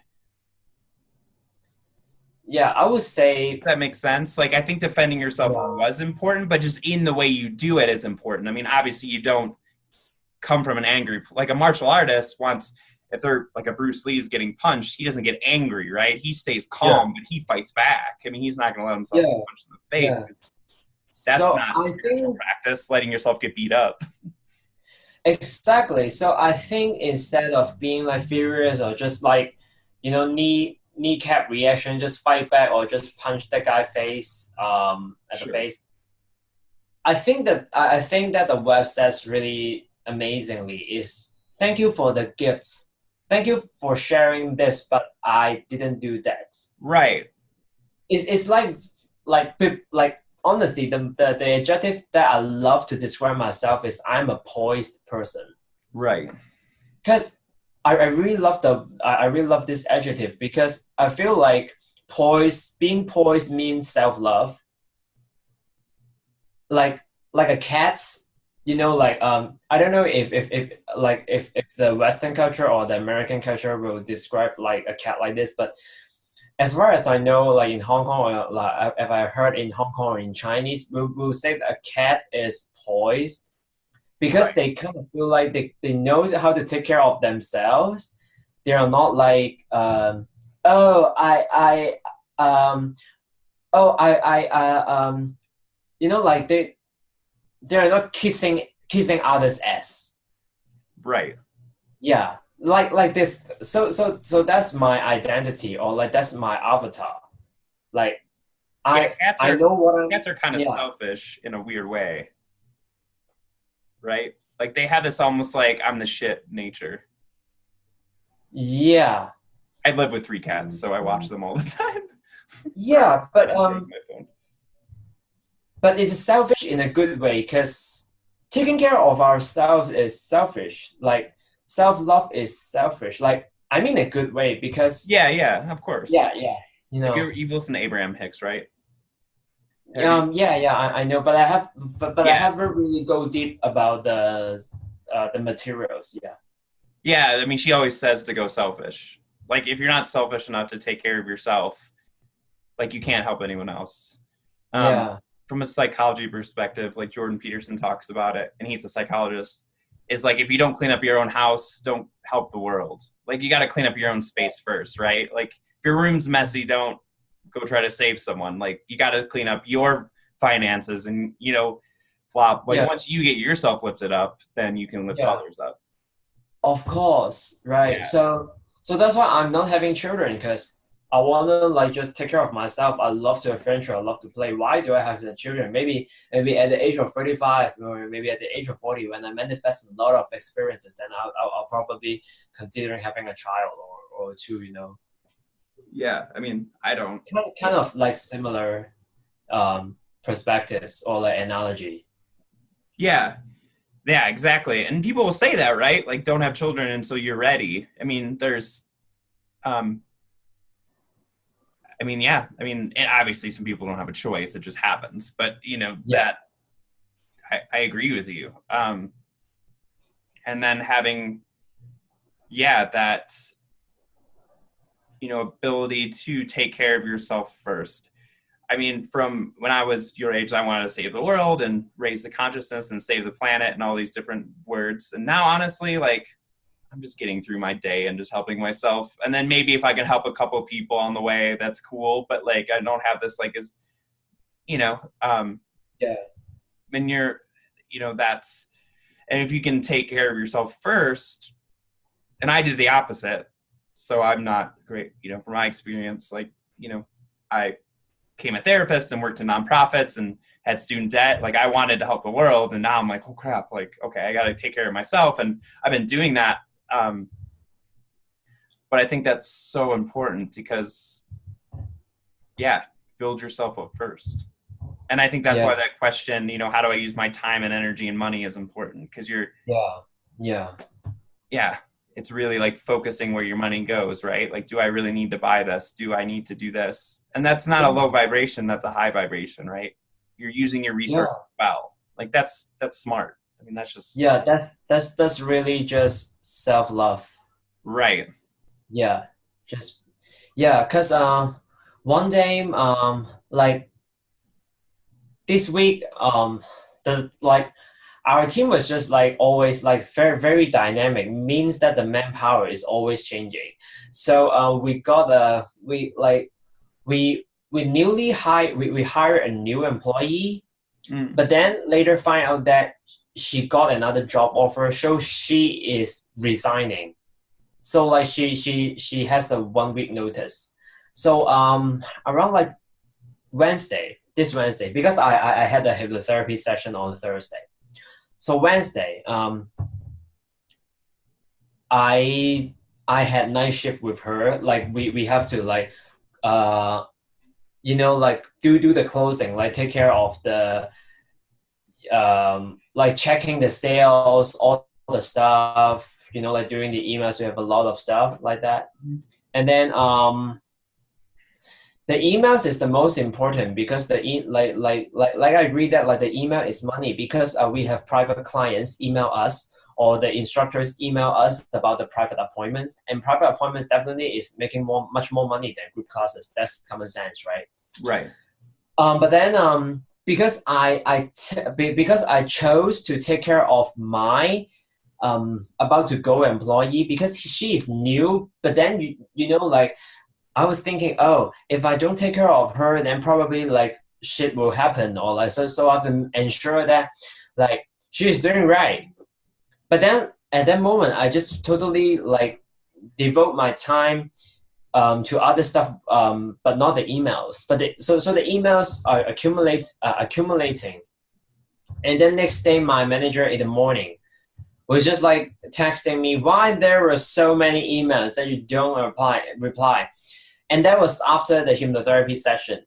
Yeah. I would say, Does that make sense? Like I think defending yourself yeah. was important, but just in the way you do it is important. I mean, obviously you don't come from an angry, like a martial artist wants, if they're like a Bruce Lee's getting punched, he doesn't get angry, right? He stays Yeah. calm, but he fights back. I mean, he's not going to let himself get Yeah. punched in the face Yeah. because that's So not I spiritual think practice, letting yourself get beat up. exactly. So I think instead of being like furious or just like, kneecap reaction, just fight back or just punch the guy face at the Sure. face. I think that the web says really amazingly is thank you for the gifts. Thank you for sharing this, but I didn't do that. Right. It's like honestly the adjective that I love to describe myself is I'm a poised person. Right. Because I really love I really love this adjective because I feel like being poised means self-love. like like a cat's, I don't know if the Western culture or the American culture will describe like a cat like this, but as far as I know, like in Hong Kong, or like if I heard in Hong Kong or in Chinese, we'll say that a cat is poised because Right. they kind of feel like they know how to take care of themselves. They are not like oh um like they're not kissing others' ass. Right. Yeah, like this. So that's my identity, or like that's my avatar. Like Yeah, I know what I'm. cats are kind of Yeah, selfish in a weird way, right? Like they have this almost like I'm the shit nature. yeah, I live with 3 cats, so I watch them all the time. Sorry, yeah. But I'm breaking my phone. but it's selfish in a good way because taking care of ourselves is selfish. Like self love is selfish. Like I mean a good way because Yeah, yeah, of course. yeah, yeah. You If know, you've listened to Abraham Hicks, right? Have you? yeah, yeah, I know, but I Yeah, haven't really go deep about the materials. Yeah, yeah. I mean, she always says to go selfish. Like, if you're not selfish enough to take care of yourself, like you can't help anyone else. Um, yeah, from a psychology perspective, like Jordan Peterson talks about it, and he's a psychologist. Is like if you don't clean up your own house, don't help the world. Like you got to clean up your own space first, right? Like if your room's messy, don't go try to save someone. Like you got to clean up your finances and flop. Like yeah, once you get yourself lifted up, then you can lift yeah. others up. Of course, right. Yeah, So that's why I'm not having children because I wanna like just take care of myself. I love to adventure. I love to play. Why do I have the children? Maybe at the age of 35 or maybe at the age of 40 when I manifest a lot of experiences, then I'll probably considering having a child or two. yeah. I mean, I don't. Kind of like similar perspectives or like analogy. Yeah, yeah, exactly. And people will say that, right? Like, don't have children until you're ready. I mean, um, I mean, yeah. I mean, and obviously, some people don't have a choice; it just happens. But Yeah, that I agree with you. And then having, yeah, that ability to take care of yourself first. I mean, from when I was your age, I wanted to save the world and raise the consciousness and save the planet and all these different words. And now, honestly, like I'm just getting through my day and just helping myself. And then maybe if I can help a couple people on the way, that's cool. But like, I don't have this like as, you know, um, yeah, and that's, and if you can take care of yourself first, and I did the opposite. So I'm not great, from my experience, like, I became a therapist and worked in nonprofits and had student debt. Like I wanted to help the world. And now I'm like, oh crap, like, okay, I got to take care of myself. And I've been doing that. But I think that's so important because yeah, build yourself up first. And I think that's yeah, why that question, how do I use my time and energy and money is important because yeah, yeah, yeah, it's really like focusing where your money goes, right? Like, do I really need to buy this? Do I need to do this? And that's not a low vibration. That's a high vibration, right? You're using your yeah. resources well. Like that's smart. I mean, that's just Yeah, that's really just self-love. right. Yeah, just yeah, cause one day like this week the like our team was just like always like very dynamic, means that the manpower is always changing. So we got a we newly hired we hired a new employee, Mm. but then later find out that she got another job offer, so she is resigning. So like she has a 1 week notice. So around like this Wednesday, because I had a hypnotherapy session on Thursday. So Wednesday, I I had night shift with her. Like we have to like uh like do the closing, like take care of the like checking the sales, all the stuff. Like during the emails, we have a lot of stuff like that. And then the emails is the most important because like I agree that like the email is money because we have private clients email us or the instructors email us about the private appointments, and private appointments definitely is making much more money than group classes. That's common sense, right? Right. But then because because I chose to take care of my about to go employee because she is new, but then like I was thinking, oh, if I don't take care of her, then probably like shit will happen, or like so I can ensure that like she is doing right. But then at that moment, I just totally like devote my time to other stuff, but not the emails. But so the emails are accumulating, and then next day, my manager in the morning was just like texting me why there were so many emails that you don't reply. And that was after the hypnotherapy session.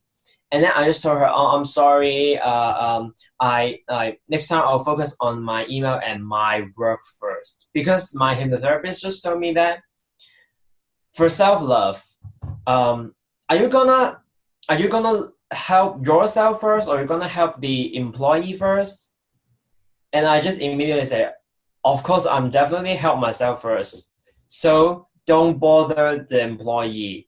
And then I just told her, oh, I'm sorry. I next time I'll focus on my email and my work first, because my hypnotherapist just told me that for self love, um, are you gonna help yourself first, or are you gonna help the employee first? And I just immediately say, of course, I'm definitely help myself first. So don't bother the employee,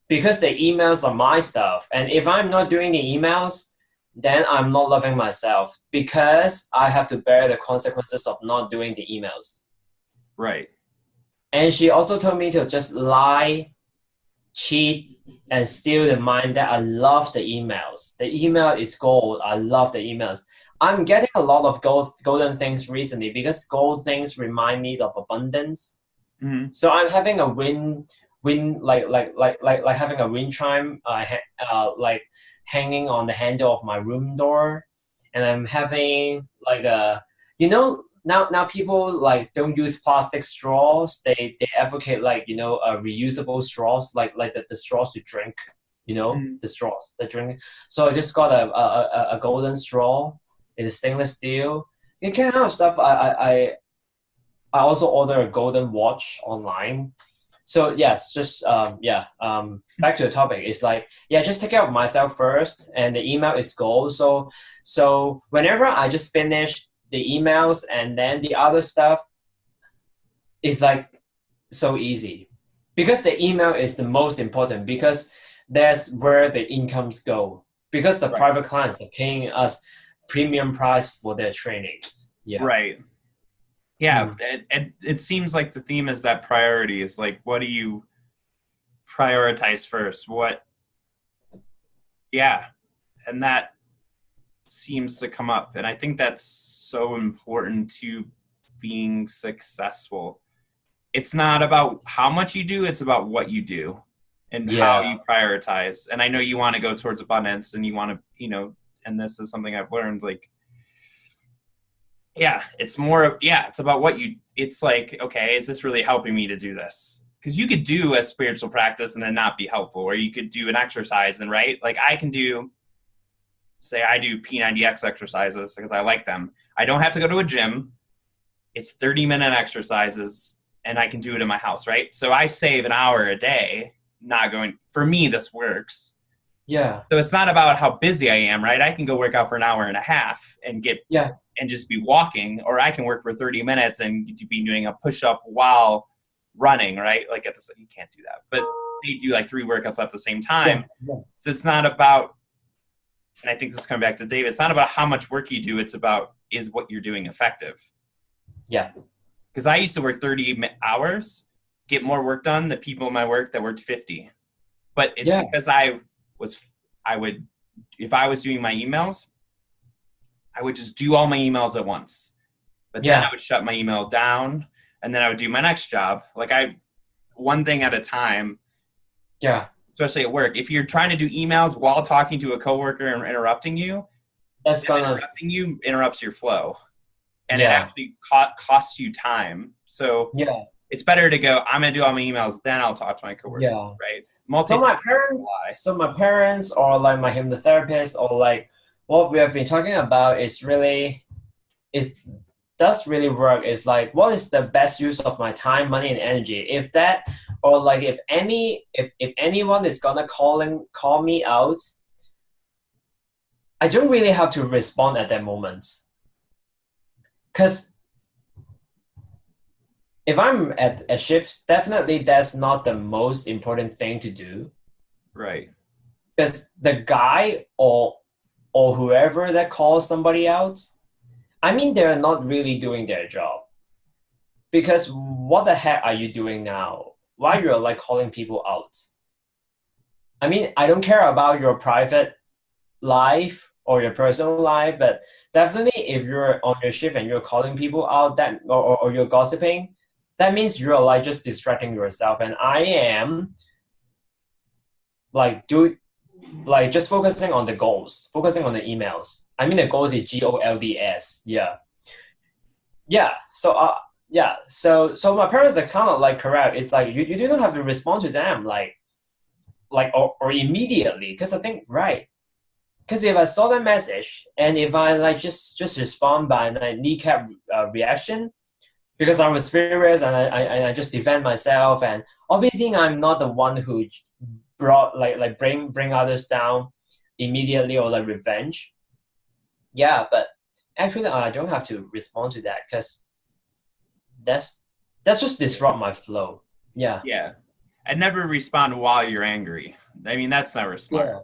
because the emails are my stuff. And if I'm not doing the emails, then I'm not loving myself, because I have to bear the consequences of not doing the emails. Right. And she also told me to just lie, cheat, and steal the mind that I love the emails. The email is gold. I love the emails. I'm getting a lot of golden things recently because gold things remind me of abundance. Mm-hmm. So I'm having a wind like having a wind chime like hanging on the handle of my room door, and I'm having like a now people like don't use plastic straws. They advocate like reusable straws, like the straws to drink, Mm-hmm. the straws the drink. So I just got a golden straw. It's stainless steel. You can have stuff. I also ordered a golden watch online. So yes, just back to the topic. It's like, yeah, just take care of myself first, and the email is gold. So whenever I just finish the emails, and then the other stuff is like so easy, because the email is the most important, because that's where the incomes go, because the Right. private clients are paying us premium price for their trainings. Yeah. Right. Yeah. It seems like the theme is that priority is like, what do you prioritize first? Yeah. And that seems to come up. And I think that's so important to being successful. It's not about how much you do, it's about what you do and how you prioritize. And I know you want to go towards abundance, and you want to, and this is something I've learned, like, yeah, it's about what it's like, okay, is this really helping me to do this? Because you could do a spiritual practice and then not be helpful, or you could do an exercise and right, like I do P90X exercises because I like them. I don't have to go to a gym. It's 30-minute exercises and I can do it in my house, right? So I save an hour a day not going. For me, this works. Yeah. So it's not about how busy I am, right? I can go work out for an hour and a half and get and just be walking, or I can work for 30 minutes and be doing a push-up while running, right? Like you can't do that, but they do like 3 workouts at the same time. Yeah. So it's not about, and I think this is coming back to David, it's not about how much work you do, it's about, is what you're doing effective? Yeah. Because I used to work 30 hours, get more work done than people in my work that worked 50. But it's because I would, if I was doing my emails, I would just do all my emails at once. But then I would shut my email down, and then I would do my next job. Like one thing at a time. Yeah. Especially at work. If you're trying to do emails while talking to a coworker and interrupting you, interrupting you interrupts your flow. And it actually costs you time. So it's better to go, I'm going to do all my emails, then I'll talk to my coworker, right? So my parents or like my hypnotherapist or like what we have been talking about does really work. It's like, what is the best use of my time, money, and energy? If that, or like if anyone is gonna call me out, I don't really have to respond at that moment. Because if I'm at a shift, definitely that's not the most important thing to do. Right. Because the guy or whoever that calls somebody out, I mean, they're not really doing their job. Because what the heck are you doing now? Why you're like calling people out? I mean, I don't care about your private life or your personal life, but definitely if you're on your shift and you're calling people out that or you're gossiping, that means you're like just distracting yourself. And I am like just focusing on the goals, focusing on the emails. I mean, the goals is GOLDS. Yeah. So my parents are kind of like correct. It's like you do not have to respond to them like or immediately, because I think because if I saw that message and if I like just respond by a kneecap reaction, because I was furious and I just defend myself, and obviously I'm not the one who brought bring others down immediately or like revenge. Yeah, but actually I don't have to respond to that because that's just disrupt my flow. Yeah. Yeah. And never respond while you're angry. I mean, that's never smart. Yeah.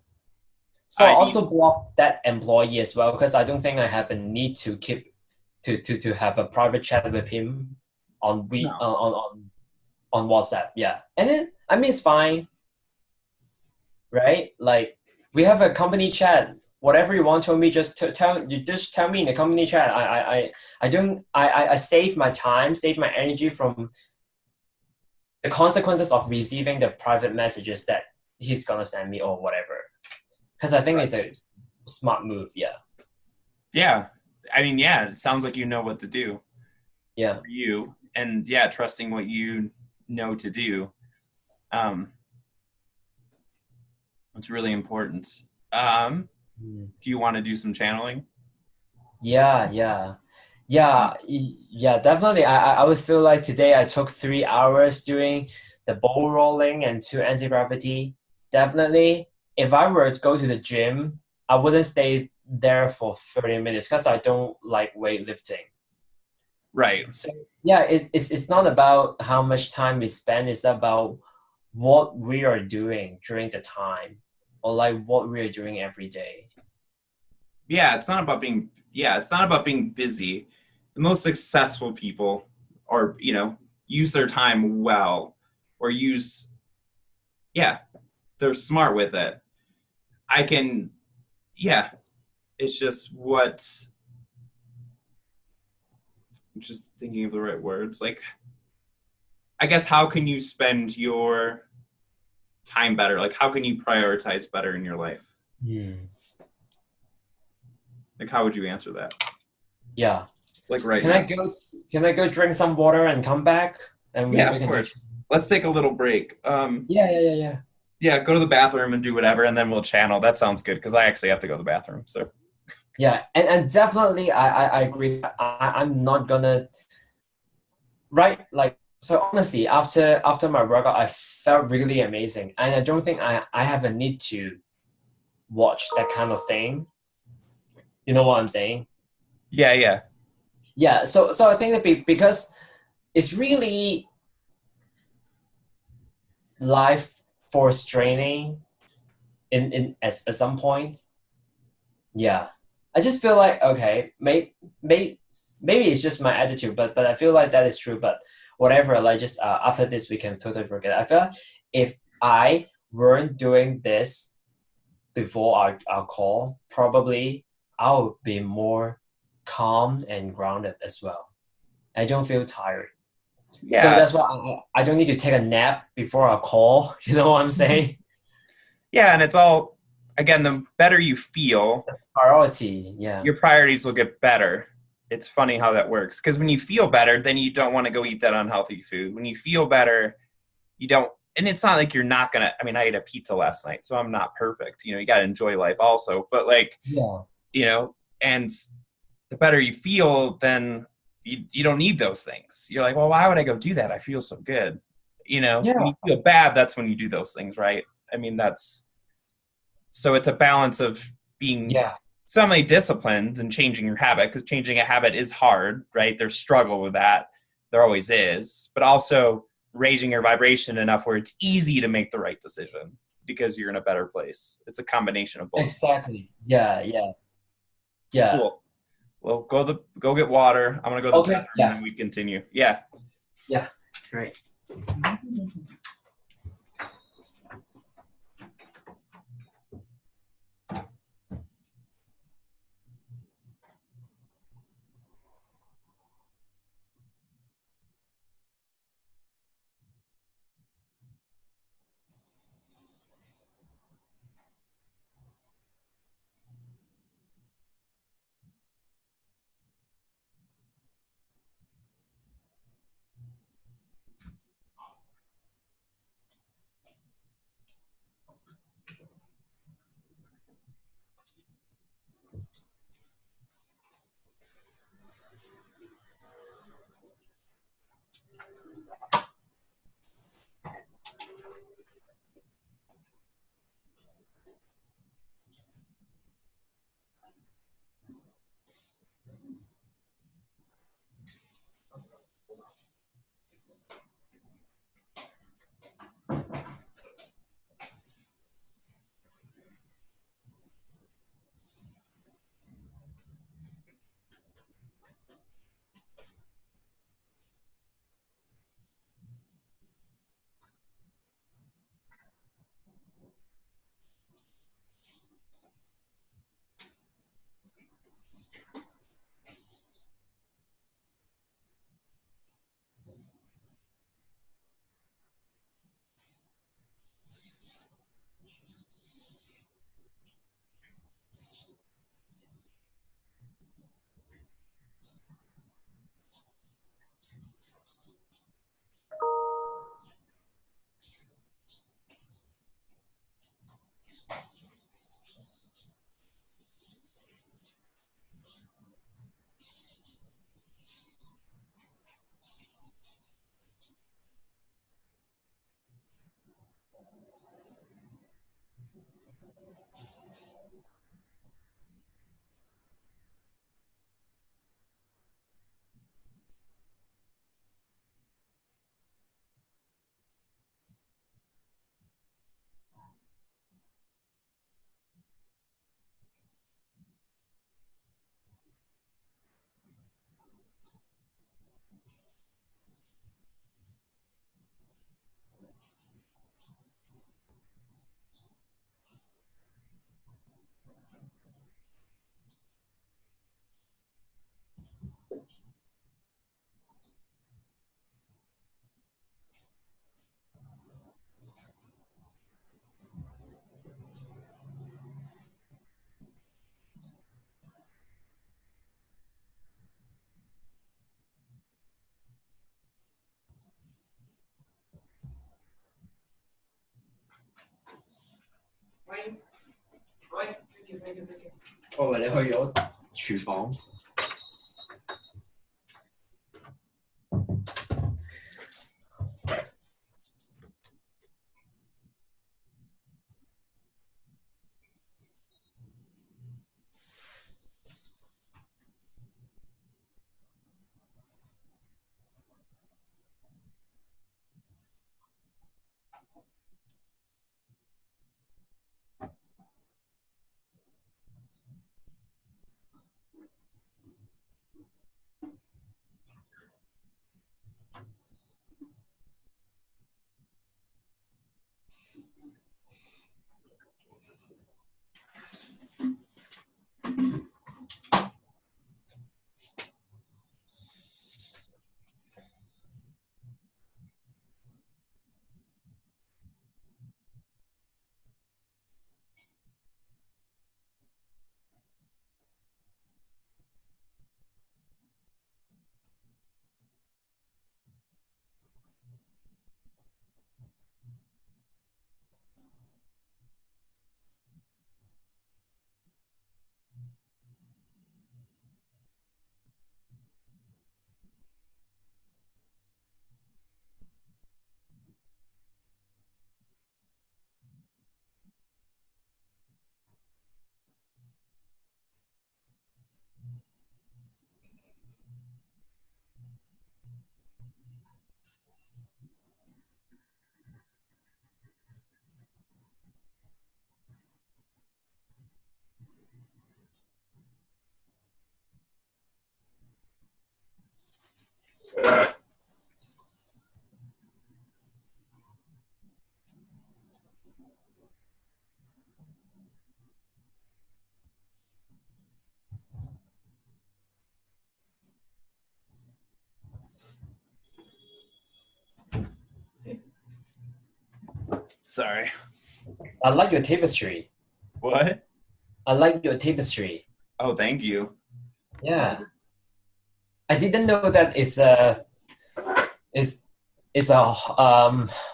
So I also block that employee as well, because I don't think I have a need to keep to have a private chat with him on WhatsApp. Yeah. And then I mean it's fine. Right? Like we have a company chat. Whatever you want to me, just tell me in the company chat. I save my time, save my energy from the consequences of receiving the private messages that he's gonna send me or whatever. Because I think it's a smart move. Yeah. Yeah. I mean, yeah, it sounds like you know what to do. Yeah. For you. And yeah, trusting what you know to do. It's really important. Do you want to do some channeling? Yeah, definitely. I always feel like today I took 3 hours doing the ball rolling and 2 anti-gravity. Definitely, if I were to go to the gym, I wouldn't stay there for 30 minutes because I don't like weightlifting. Right. So yeah, it's not about how much time we spend. It's about what we are doing during the time, or like what we are doing every day. Yeah, it's not about being busy. The most successful people use their time well, or they're smart with it. It's just I'm just thinking of the right words. Like, I guess, how can you spend your time better? Like, how can you prioritize better in your life? Like, how would you answer that? Yeah. Like right now. Can I go drink some water and come back? And we of course. Let's take a little break. Yeah. Yeah, go to the bathroom and do whatever, and then we'll channel. That sounds good, because I actually have to go to the bathroom. So. Yeah, and definitely I agree. I'm not gonna so honestly, after my workout, I felt really amazing, and I don't think I have a need to watch that kind of thing. You know what I'm saying? Yeah, yeah. Yeah, so I think that because it's really life force training in at some point. Yeah, I just feel like okay, maybe it's just my attitude, but I feel like that is true. But whatever, like just after this, we can totally forget. I feel like if I weren't doing this before our call, probably I would be more calm and grounded as well. I don't feel tired. So Yeah. that's why I don't need to take a nap before a call. You know what I'm saying? Yeah, and it's all, again, the better you feel, Priority. Yeah. your priorities will get better. It's funny how that works. Because when you feel better, then you don't want to go eat that unhealthy food. When you feel better, you don't, and it's not like you're not gonna, I mean, I ate a pizza last night, so I'm not perfect. You know, you gotta enjoy life also. But like, Yeah. and the better you feel, then you don't need those things. You're like, well, why would I go do that? I feel so good. When Yeah. you feel bad, that's when you do those things, right? I mean, that's so it's a balance of being Yeah. semi disciplined and changing your habit, because changing a habit is hard, right? There's struggle with that. There always is. But also raising your vibration enough where it's easy to make the right decision because you're in a better place. It's a combination of both. Exactly. Yeah. Yeah. Yeah. Cool. Well, go get water. I'm gonna go to the Okay. bathroom and Yeah. then we continue. Yeah. Yeah. Great. Wait, wait, 我以為你去咗廚房。Sorry. I like your tapestry. What? I like your tapestry. Oh, thank you. Yeah. I didn't know that it's a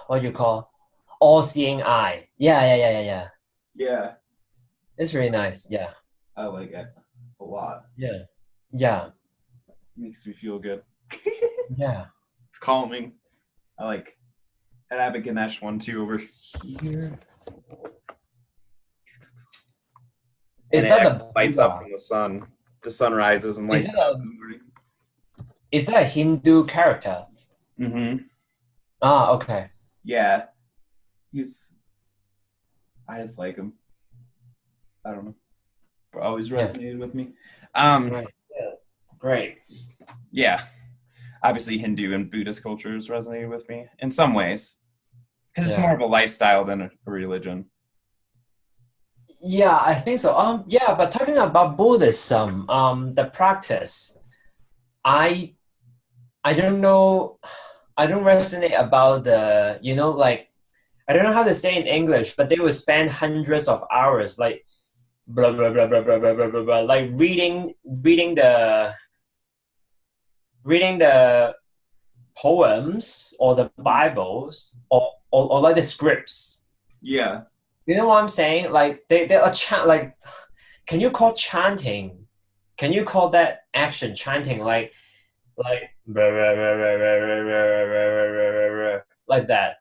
what do you call all-seeing eye. Yeah. Yeah, It's really nice. Yeah. I like it a lot. Yeah. Yeah. Makes me feel good. Yeah. It's calming. I like. I have a Ganesh one too over here. Is And that it the lights up Buddha? when the sun rises and Is lights that up a in the morning. is that a Hindu character? Mm-hmm. Ah, okay. Yeah. He's I just like him. I don't know. Always Yeah. resonated with me. Right. Yeah. Great. Yeah. Obviously Hindu and Buddhist cultures resonated with me in some ways. Because it's more Yeah. of a lifestyle than a religion. Yeah, I think so. Yeah, but talking about Buddhism, the practice, I I don't know, I don't resonate about the, like I don't know how to say in English, but they would spend hundreds of hours like blah blah blah blah blah blah blah blah, blah like reading the reading the poems or the Bibles or like the scripts. Yeah. You know what I'm saying? Like they are like can you call chanting? Can you call that action chanting like like that?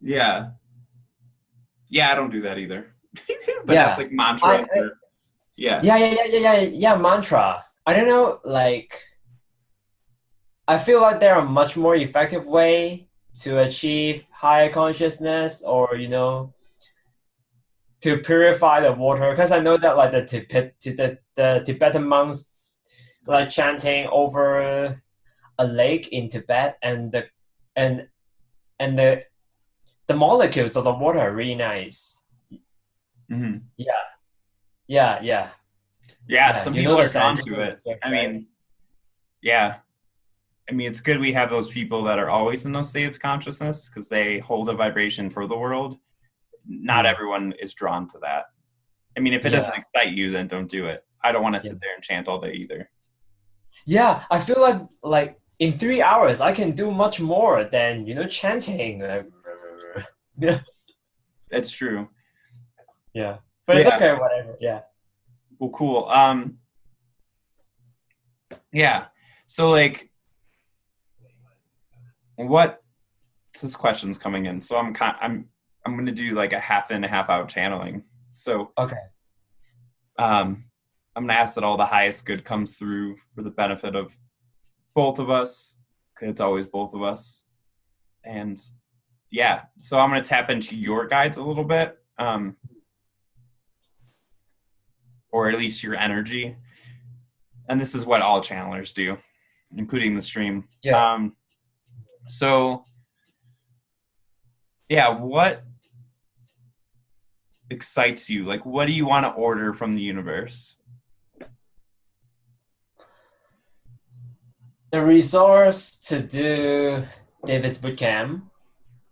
Yeah. Yeah, I don't do that either. But that's Yeah. like mantras or yeah. Yeah, mantra. I don't know, like I feel like there are much more effective way to achieve higher consciousness or to purify the water because I know that like the Tibetan monks like chanting over a lake in Tibet and and the molecules of the water are really nice. Mm-hmm. Yeah, yeah. Yeah, Yeah. some You know people the are drawn to scientific it. aspect, I right? mean, yeah. I mean, it's good we have those people that are always in those states of consciousness because they hold a vibration for the world. Not Mm. everyone is drawn to that. I mean, if it doesn't Yeah, excite you, then don't do it. I don't want to yeah, sit there and chant all day either. yeah. I feel like in 3 hours I can do much more than chanting. Yeah, That's true. yeah. But it's Yeah. okay, whatever. Yeah. Well, cool. Yeah. So like, what? This question's coming in. So I'm gonna do like a half in, a half out channeling. So Okay. I'm gonna ask that all the highest good comes through for the benefit of both of us, because it's always both of us. And yeah, so I'm gonna tap into your guides a little bit, or at least your energy. And this is what all channelers do, including the stream. Yeah. So yeah, what excites you? Like, what do you want to order from the universe? The resource to do David's Bootcamp,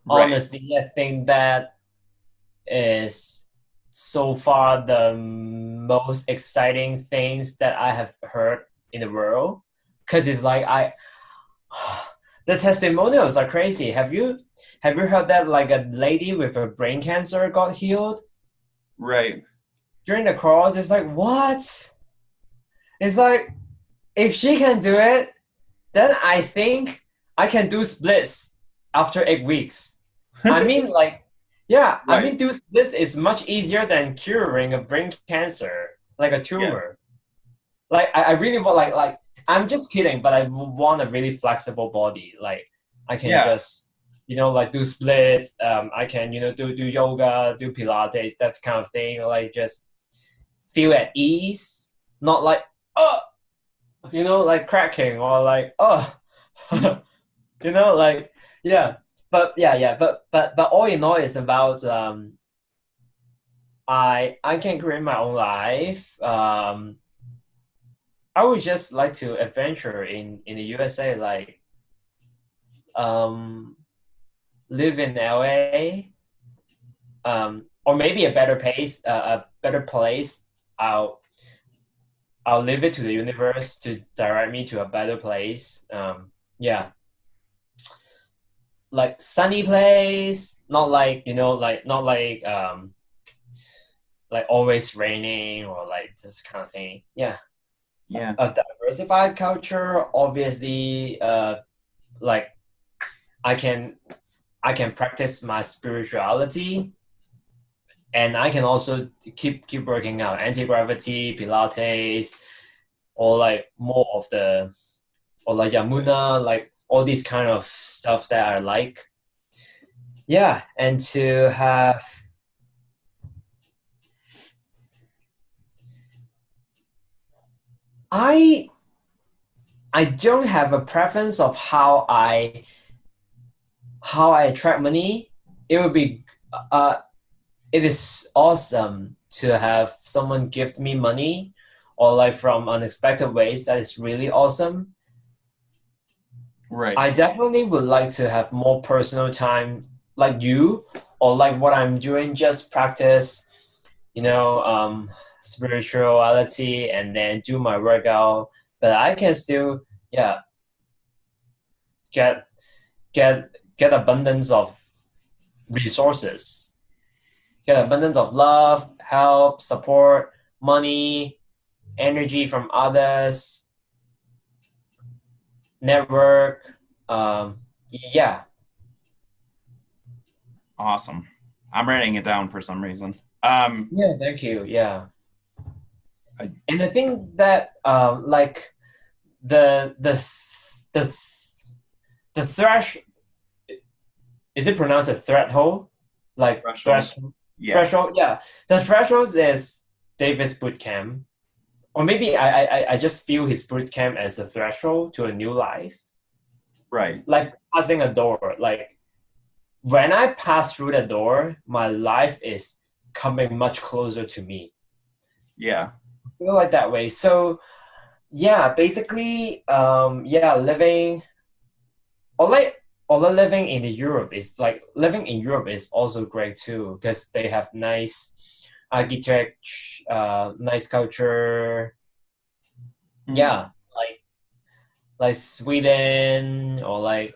Right. honestly, I think that is so far the most exciting things that I have heard in the world. Because it's like the testimonials are crazy. Have you heard that like a lady with a brain cancer got healed Right. during the cross? It's like what? It's like if she can do it, then I think I can do splits after 8 weeks. I mean, like, yeah, I Right. mean, do splits is much easier than curing a brain cancer, like a Yeah. tumor. Like, I really want, I'm just kidding, but I want a really flexible body. Like, I can Yeah. just, like do splits. I can, do yoga, do Pilates, that kind of thing. Like, just feel at ease, not like, oh, like cracking or like, oh, You know, like yeah, but all in all, it's about I can create my own life. I would just like to adventure in the USA, like um, live in LA, or maybe a better place. I'll I'll leave it to the universe to direct me to a better place. Yeah, like sunny place, not like not like always raining or like this kind of thing. Yeah, Yeah. a diversified culture, obviously. Like I can I can practice my spirituality, and I can also keep working out anti gravity, Pilates, or like more of the or like Yamuna, like all these kind of stuff that I like. Yeah, and to have I I don't have a preference of how I attract money. It would be uh it is awesome to have someone gift me money or like from unexpected ways. That is really awesome. Right. I definitely would like to have more personal time like you or like what I'm doing, just practice, you know, spirituality and then do my workout. But I can still, yeah, get get abundance of resources, get abundance of love, help, support, money, energy from others, network. Yeah, Awesome. I'm writing it down for some reason. yeah. Thank you. Yeah, I, and I think that like the the the the thresh is it pronounced a threshold? Like threshold. Yeah. threshold? Yeah, the threshold is David's boot camp, or maybe I just feel his boot camp as a threshold to a new life, Right. like passing a door. Like when I pass through the door, my life is coming much closer to me. Yeah. I feel like that way. So yeah, basically, yeah, living or like although living in the Europe is like living in Europe is also great too because they have nice architecture, nice culture. Mm. Yeah, like Sweden or like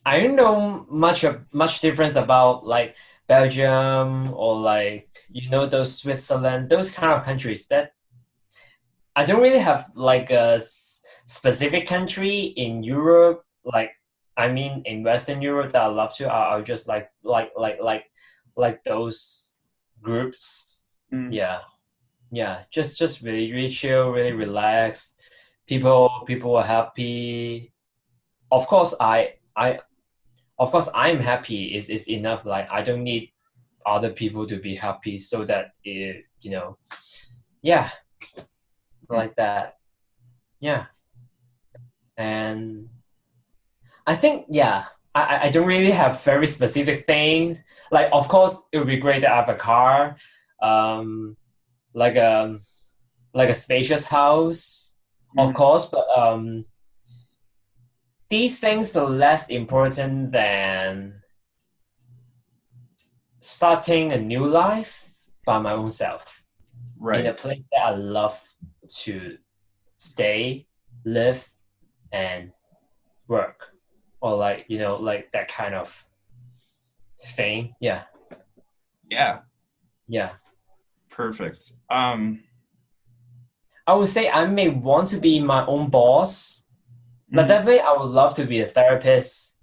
I don't know much difference about like Belgium or like those Switzerland, those kind of countries that I don't really have like a specific country in Europe. Like I mean, in Western Europe that I love to. I'll just like those groups. Mm. Yeah, yeah. Just really chill, really relaxed. People are happy. Of course, I of course I'm happy. Is enough. Like I don't need other people to be happy so that yeah, Mm. like that. Yeah. And I think, yeah, I don't really have very specific things. Like, of course, it would be great to have a car, um, like a like a spacious house, of Mm. course. But these things are less important than starting a new life by my own self in a Right. place that I love to stay, live, and work, or like like that kind of thing. Yeah, Yeah. yeah. Perfect. I would say I may want to be my own boss, but Mhm. definitely I would love to be a therapist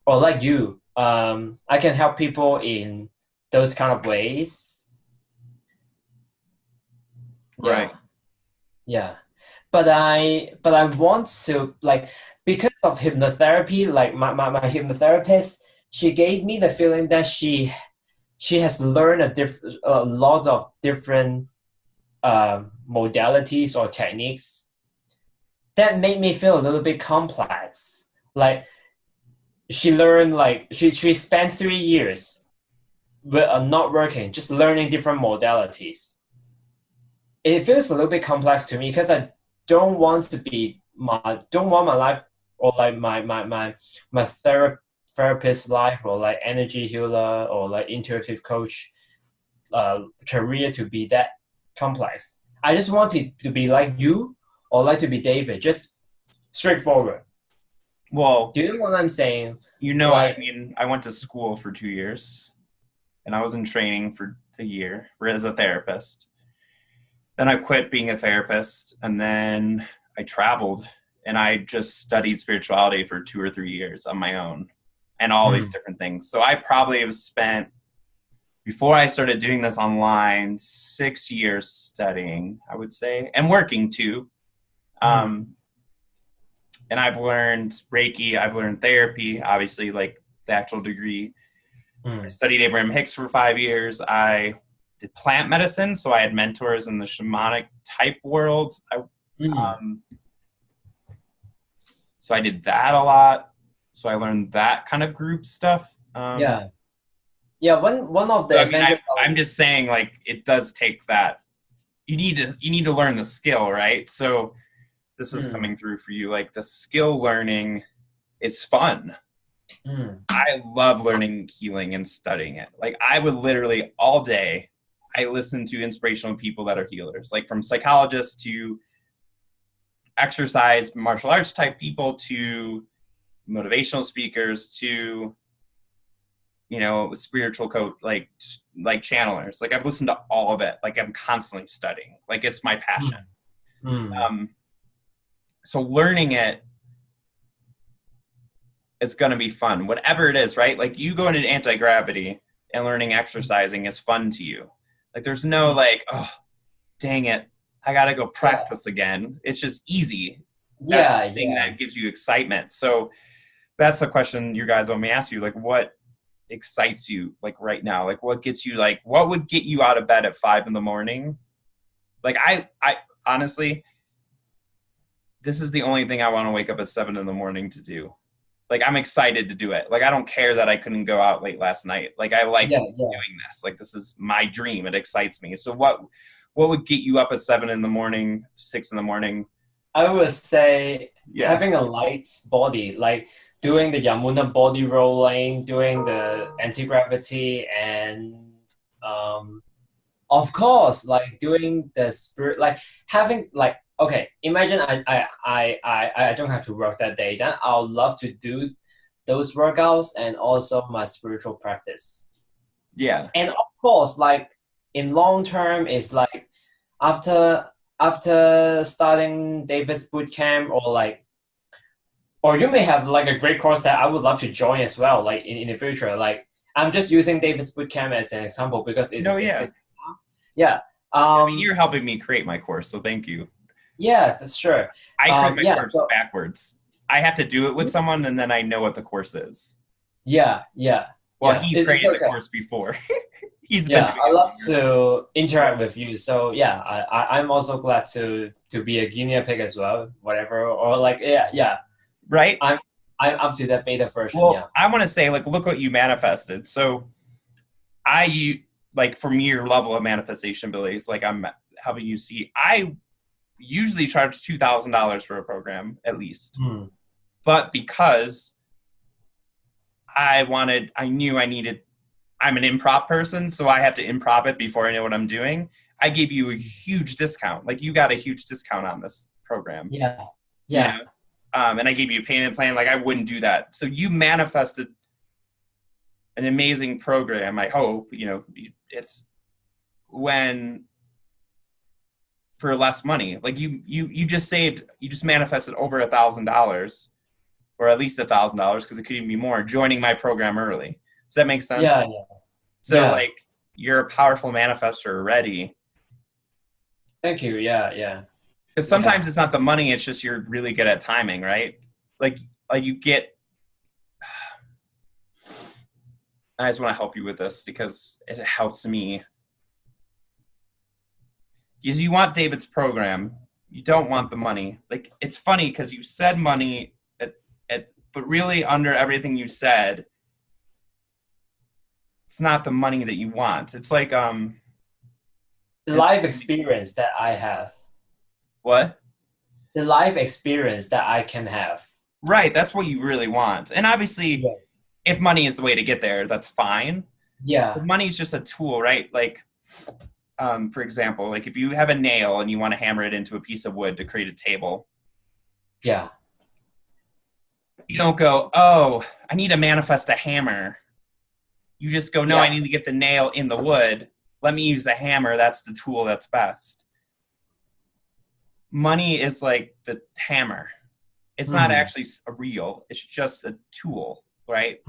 or like you. I can help people in those kind of ways. Right. Yeah, yeah. But I want to like because of hypnotherapy, like my hypnotherapist, she gave me the feeling that she has learned a lot of different modalities or techniques that made me feel a little bit complex. Like she learned, like she spent 3 years with not working, just learning different modalities. It feels a little bit complex to me because I don't want my life, or like my therapist life, or like energy healer, or like intuitive coach career to be that complex. I just want it to be like you, or like to be David, just straightforward. Well, Do you know what I'm saying? I Like, mean, I went to school for 2 years and I was in training for a year as a therapist. Then I quit being a therapist and then I traveled and I just studied spirituality for 2 or 3 years on my own and all these different things. So I probably have spent, before I started doing this online, 6 years studying, I would say, and working too. And I've learned Reiki, I've learned therapy, obviously, like the actual degree. I studied Abraham Hicks for 5 years. I did plant medicine, so I had mentors in the shamanic type world. So I did that a lot. So I learned that kind of group stuff. yeah, yeah. One of the So, I mean, advantages. I'm just saying, like, it does take that. You need to learn the skill, right? So this is coming through for you. Like the skill learning is fun. I love learning healing and studying it. Like I would literally all day, I listen to inspirational people that are healers, like from psychologists to exercise, martial arts type people to motivational speakers to, spiritual coach, like channelers. Like I've listened to all of it. Like I'm constantly studying. Like it's my passion. So learning it is going to be fun, whatever it is, right? Like you going into anti-gravity and learning exercising is fun to you. Like there's no like, oh, dang it, I got to go practice again. It's just easy. That's the thing that gives you excitement. So that's the question you guys want me to ask you. Like what excites you like right now? Like what gets you, like what would get you out of bed at 5 a.m? Like I honestly, this is the only thing I want to wake up at 7 a.m. to do. Like I'm excited to do it. Like I don't care that I couldn't go out late last night. Like I like doing this. Like this is my dream. It excites me. So what would get you up at 7 a.m, 6 a.m? I would say having a light body, like doing the Yamuna body rolling, doing the anti-gravity, and of course, like doing the spirit, like having like, okay, imagine I don't have to work that day. Then I'll love to do those workouts and also my spiritual practice. Yeah. And of course, like in long term, it's like after starting David's bootcamp, or you may have like a great course that I would love to join as well, like in the future. Like I'm just using David's bootcamp as an example because it's I mean, you're helping me create my course, so thank you. Yeah, that's sure. I create my course backwards. I have to do it with someone, and then I know what the course is. Yeah. Well, he created the course before. I love to interact with you. So yeah, I'm also glad to be a guinea pig as well, whatever. Or like right. I'm up to that beta version. Well, I want to say, like, look what you manifested. So like from your level of manifestation abilities, like I'm helping you see. I usually charge $2,000 for a program at least, but because I'm an improv person, so I have to improv it before I know what I'm doing. I gave you a huge discount. Like you got a huge discount on this program. Yeah. And I gave you a payment plan. Like I wouldn't do that. So you manifested an amazing program. I hope, it's when for less money. Like you just manifested over $1,000 or at least $1,000 because it could even be more joining my program early. Does that make sense? Yeah. So like you're a powerful manifestor already. Thank you. Yeah. Because sometimes it's not the money, it's just you're really good at timing, right? Like you get. I just want to help you with this because it helps me. Because you want David's program, You don't want the money. Like, it's funny because you said money, but really under everything you said, it's not the money that you want. It's like The life experience that I have, what? the life experience that I can have. Right, that's what you really want. And obviously, Yeah. if money is the way to get there, that's fine. Yeah. But money is just a tool, right? Like, for example, like if you have a nail and you want to hammer it into a piece of wood to create a table, Yeah. you don't go, oh, I need to manifest a hammer. You just go, no, Yeah. I need to get the nail in the wood. Let me use a hammer. That's the tool that's best. Money is like the hammer. It's not actually a real. It's just a tool, right?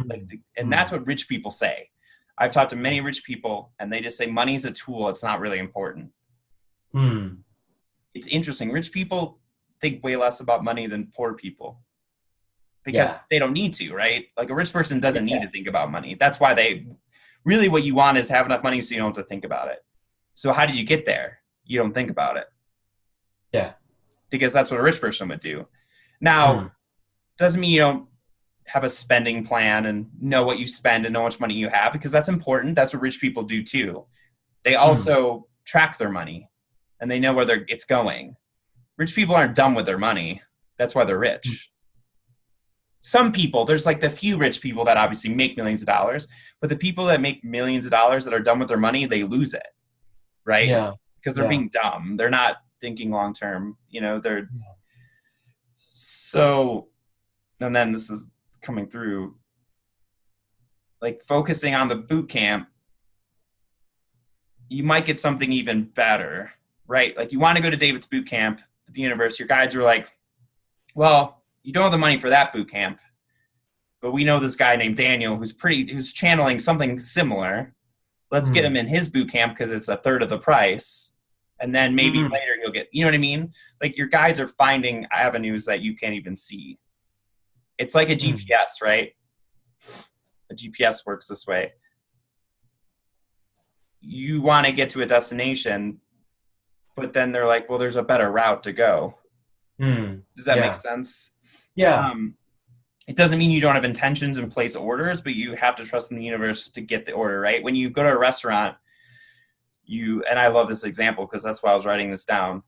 And that's what rich people say. I've talked to many rich people, and they just say money's a tool. It's not really important. It's interesting. Rich people think way less about money than poor people because they don't need to, right? Like a rich person doesn't need to think about money. That's why really what you want is have enough money so you don't have to think about it. So how do you get there? You don't think about it. Yeah. Because that's what a rich person would do. Now, doesn't mean you don't have a spending plan and know what you spend and know how much money you have, because that's important. That's what rich people do too. They also track their money and they know where it's going. Rich people aren't dumb with their money. That's why they're rich. Some people, there's like the few rich people that obviously make millions of dollars, but the people that make millions of dollars that are dumb with their money, they lose it, right? Yeah. Because they're being dumb. They're not thinking long term. So, and then this is coming through, like focusing on the boot camp, you might get something even better, right? Like you want to go to David's boot camp at the university. Your guides are like, well, you don't have the money for that boot camp, but we know this guy named Daniel who's channeling something similar. Let's get him in his boot camp because it's a third of the price. And then maybe later you'll get, you know what I mean? Like your guides are finding avenues that you can't even see. It's like a GPS, right? A GPS works this way. You want to get to a destination, but then they're like, well, there's a better route to go. Does that make sense? Yeah. It doesn't mean you don't have intentions and place orders, but you have to trust in the universe to get the order, right? When you go to a restaurant, and I love this example because that's why I was writing this down.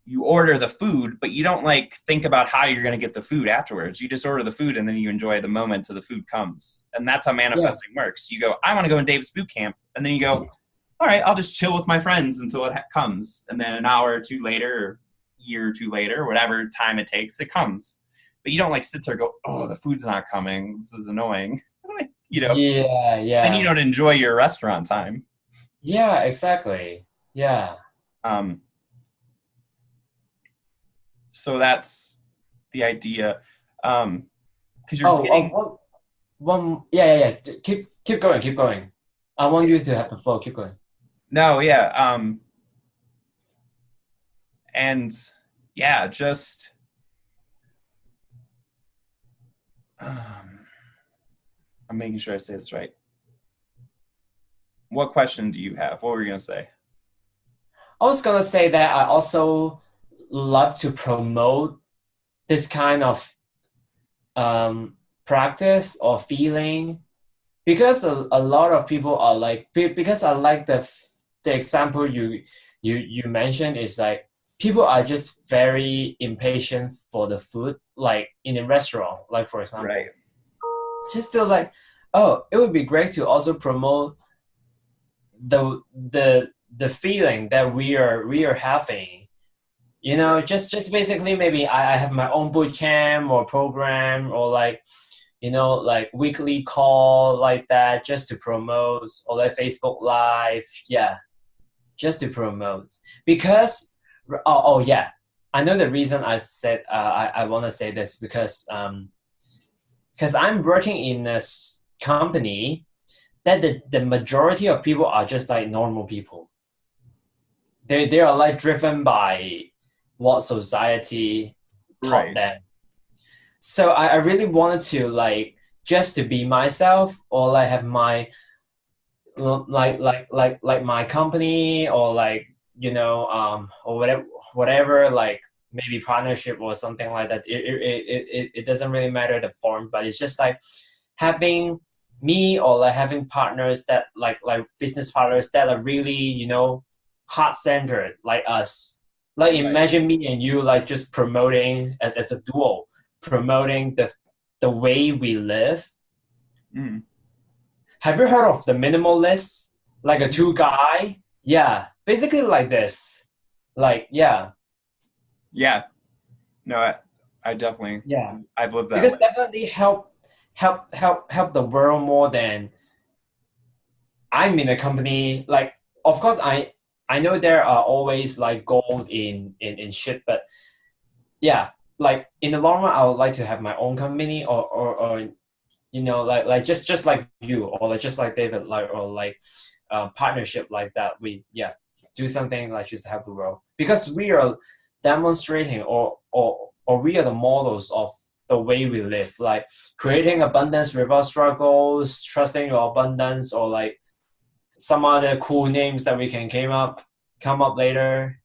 You order the food, but you don't like think about how you're going to get the food afterwards. You just order the food and then you enjoy the moment till the food comes. And that's how manifesting works. You go, I want to go in Dave's boot camp. And then you go, all right, I'll just chill with my friends until it comes. And then an hour or two later, or year or two later, whatever time it takes, it comes. But you don't like sit there and go, oh, the food's not coming. This is annoying. Yeah. Then you don't enjoy your restaurant time. Yeah, exactly. Yeah. So that's the idea. Because you're getting... yeah. Keep going. I want you to have the flow. Keep going. No, yeah. And yeah, just I'm making sure I say this right. What question do you have? What were you going to say? I was going to say that I also love to promote this kind of practice or feeling, because a lot of people are like, because I like the example you mentioned is like people are just very impatient for the food, like in a restaurant, like for example. Right. Just feel like, oh, it would be great to also promote the feeling that we are having, just basically maybe I have my own boot camp or program or like weekly call like that, just to promote, or like Facebook Live, just to promote. Because I know the reason I said I want to say this because I'm working in a company that the majority of people are just like normal people. They are like driven by what society taught them. So I really wanted to like just to be myself, or like have my like my company, or like or whatever, like maybe partnership or something like that. It doesn't really matter the form, but it's just like having me or like having partners that like business partners that are really, heart centered like us. Like Right. imagine me and you like just promoting as a duo, promoting the way we live. Mm. Have you heard of the minimalists? Like a two guy? Yeah, basically like this. Like, yeah, Yeah. No, I definitely, yeah. I've lived that Because life. definitely help the world more than I'm in a company. Like, of course, I know there are always like gold in shit, but yeah, like in the long run, I would like to have my own company, or like just like you, or like just like David, like, or like partnership like that. We, yeah, do something like just to help the world, because we are demonstrating, or we are the models of the way we live, like creating abundance without struggles, trusting your abundance, or like some other cool names that we can come up later.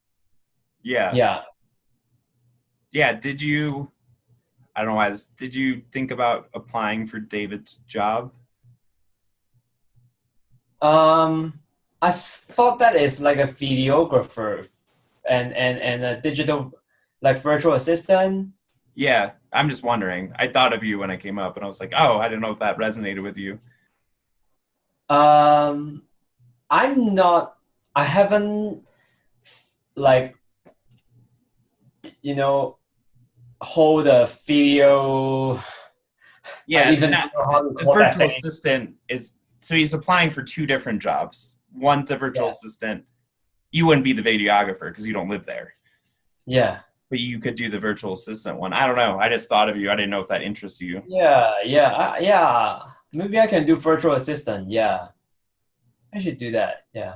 Yeah. Yeah. Yeah. I don't know why did you think about applying for David's job? um I thought that is like a videographer and a digital, like virtual assistant. Yeah. I'm just wondering. I thought of you when I came up and I was like, oh, I don't know if that resonated with you. um I'm not, I haven't like, you know hold a video. I Yeah. even don't Not, know how to the call that virtual thing. assistant is, so he's applying for two different jobs. One's a virtual Yeah, assistant. You wouldn't be the videographer because you don't live there, yeah, but you could do the virtual assistant one. I don't know. I just thought of you. I didn't know if that interests you. yeah. Maybe I can do virtual assistant. Yeah, I should do that. Yeah,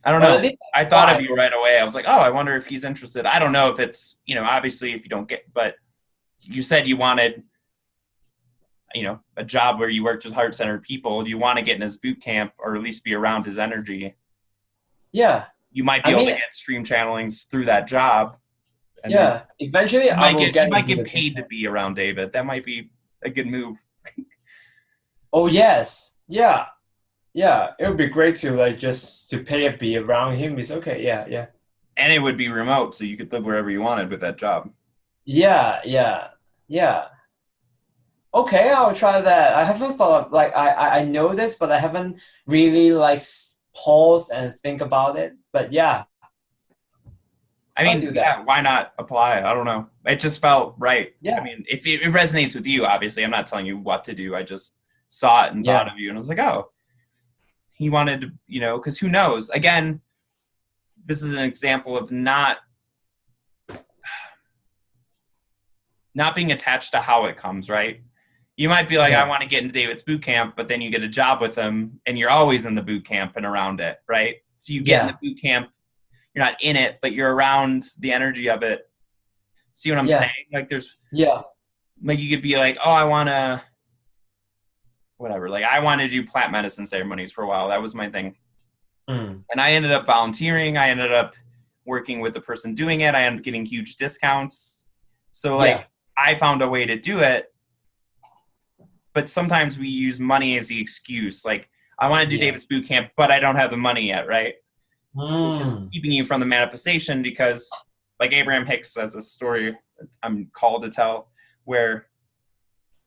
I don't but at know. least I thought of why? you right away. I was like, oh, I wonder if he's interested. I don't know if it's, obviously if you don't get, but you said you wanted, a job where you worked with heart centered people. You want to get in his boot camp or at least be around his energy. Yeah, You might be I able to mean, get stream channelings through that job. And then yeah. Eventually, you I might will get, you get might into get the boot paid to camp. be around David. That might be a good move. Oh yes, yeah, yeah. It would be great to like just to pay a be around him. It's okay. Yeah, yeah, And it would be remote. So you could live wherever you wanted with that job. yeah, yeah, yeah. Okay, I'll try that. I haven't thought of, like, I know this, but I haven't really like pause and think about it. But yeah, I I'll mean, do that. yeah, why not apply? I don't know. It just felt right. I Yeah, mean, if it resonates with you, obviously, I'm not telling you what to do. I just saw it and thought yeah, of you, and I was like, oh, he wanted to, because who knows? Again, this is an example of not being attached to how it comes, right? You might be like, I yeah, want to get into David's boot camp, but then you get a job with him, and you're always in the boot camp and around it, right? So you get in the yeah, boot camp, you're not in it, but you're around the energy of it. See what I'm saying? yeah, Like there's yeah. like you could be like, oh, I want to whatever. Like I wanted to do plant medicine ceremonies for a while. That was my thing. Mm, And I ended up volunteering. I ended up working with the person doing it. I ended up getting huge discounts. So like yeah, I found a way to do it, but sometimes we use money as the excuse. Like I want to do yeah. David's boot camp, but I don't have the money yet, right? Which is Mm, keeping you from the manifestation because like Abraham Hicks has a story I'm called to tell where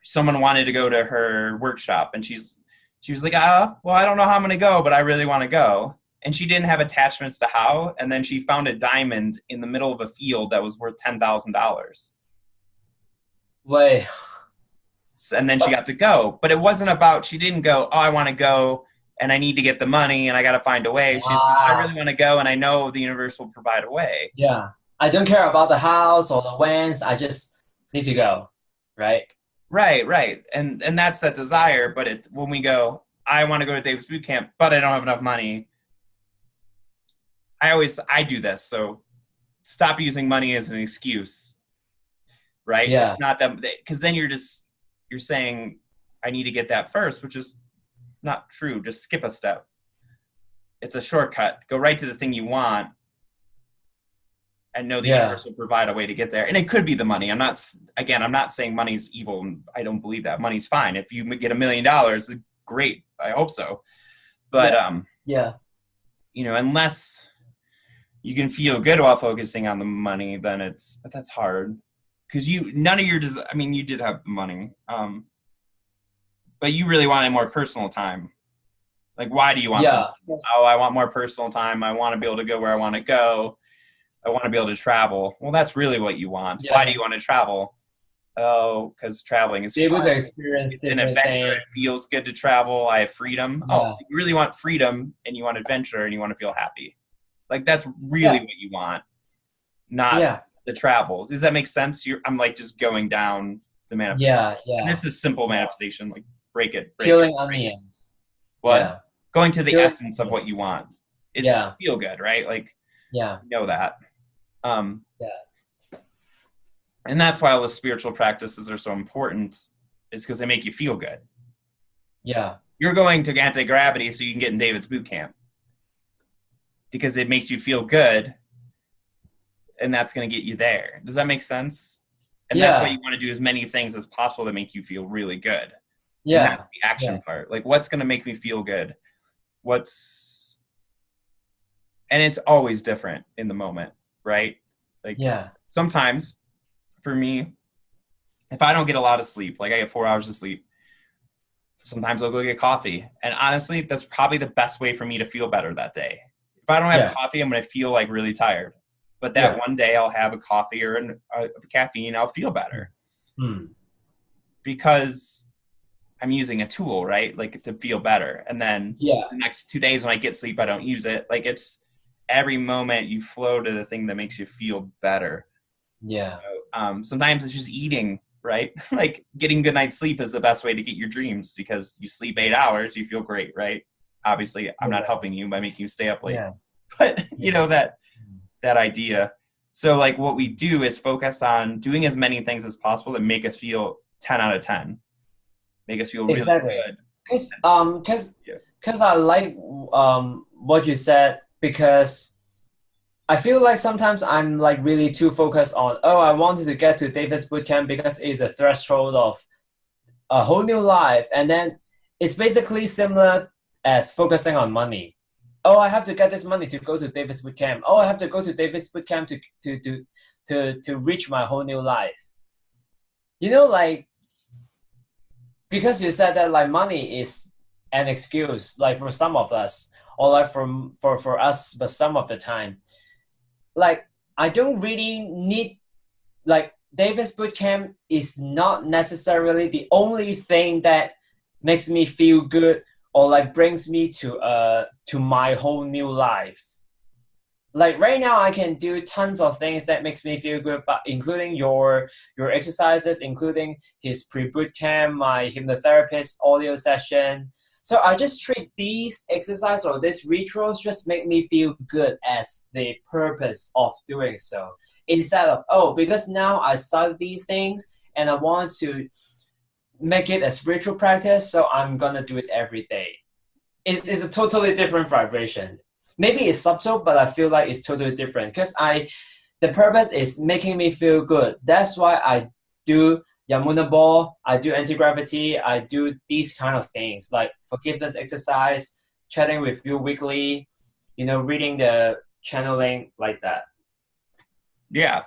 someone wanted to go to her workshop and she was like, well, I don't know how I'm going to go, but I really want to go. And she didn't have attachments to how. And then she found a diamond in the middle of a field that was worth $10,000. wait. And then she got to go. But it wasn't about, she didn't go, oh, I want to go and I need to get the money and I got to find a way. She's like, I really Wow. want to go and I know the universe will provide a way. Yeah. I don't care about the house or the whens. I just need to go. Right? Right, right. And that's that desire. But when we go, I want to go to David's boot camp, but I don't have enough money. I do this. So stop using money as an excuse, right? Yeah. It's not that, because then you're saying I need to get that first, which is not true. Just skip a step. It's a shortcut. Go right to the thing you want and know the Yeah. universe will provide a way to get there. And it could be the money. I'm not saying money's evil. And I don't believe that. Money's fine. If you get $1 million, great. I hope so. But, Yeah. Unless you can feel good while focusing on the money, then that's hard. Because you did have money. But you really wanted more personal time. Like, why do you want that? Oh, I want more personal time. I want to be able to go where I want to go. I want to be able to travel. Well, that's really what you want. Yeah. Why do you want to travel? Oh, because traveling is able fun. to experience It's an adventure. It feels good to travel. I have freedom. Yeah. Oh, so you really want freedom, and you want adventure, and you want to feel happy. Like, that's really what you want, not the travel. Does that make sense? I'm like just going down the manifestation. Yeah. And this is simple manifestation. Like, break it. Peeling onions. What? Yeah. Going to the essence of what you want is feel good, right? Like, you know that. And that's why all the spiritual practices are so important, is because they make you feel good. Yeah. You're going to anti-gravity so you can get in David's boot camp because it makes you feel good, and that's going to get you there. Does that make sense? And that's why you want to do as many things as possible that make you feel really good. Yeah. And that's the action part. Like, what's going to make me feel good? And it's always different in the moment, right? Like, sometimes for me, if I don't get a lot of sleep, like I get 4 hours of sleep, sometimes I'll go get coffee. And honestly, that's probably the best way for me to feel better that day. If I don't have coffee, I'm going to feel like really tired. But that one day I'll have a coffee or a caffeine, I'll feel better. Because I'm using a tool, right? Like, to feel better. And then the next 2 days when I get sleep, I don't use it. Like, it's every moment you flow to the thing that makes you feel better. Yeah. Sometimes it's just eating, right? Like, getting good night's sleep is the best way to get your dreams, because you sleep 8 hours, you feel great, right? Obviously, I'm not helping you by making you stay up late. But, that idea. So, like, what we do is focus on doing as many things as possible that make us feel 10 out of 10. Make us feel really good. Because I like what you said, because I feel like sometimes I'm like really too focused on, I wanted to get to David's Bootcamp because it's the threshold of a whole new life. And then it's basically similar as focusing on money. Oh, I have to get this money to go to David's Bootcamp. Oh, I have to go to David's Bootcamp to reach my whole new life. Like, because you said that like money is an excuse, like for some of us, or like for us, but some of the time, like, I don't really need, like, David's Bootcamp is not necessarily the only thing that makes me feel good or like brings me to my whole new life. Like, right now I can do tons of things that makes me feel good, but including your exercises, including his pre-bootcamp, my hypnotherapist audio session. So I just treat these exercises or these rituals just make me feel good as the purpose of doing so. Instead of, because now I started these things and I want to make it a spiritual practice, so I'm going to do it every day. It's a totally different vibration. Maybe it's subtle, but I feel like it's totally different because the purpose is making me feel good. That's why I do Yamuna Ball, I do anti-gravity, I do these kind of things like forgiveness exercise, chatting with you weekly, reading the channeling, like that. Yeah.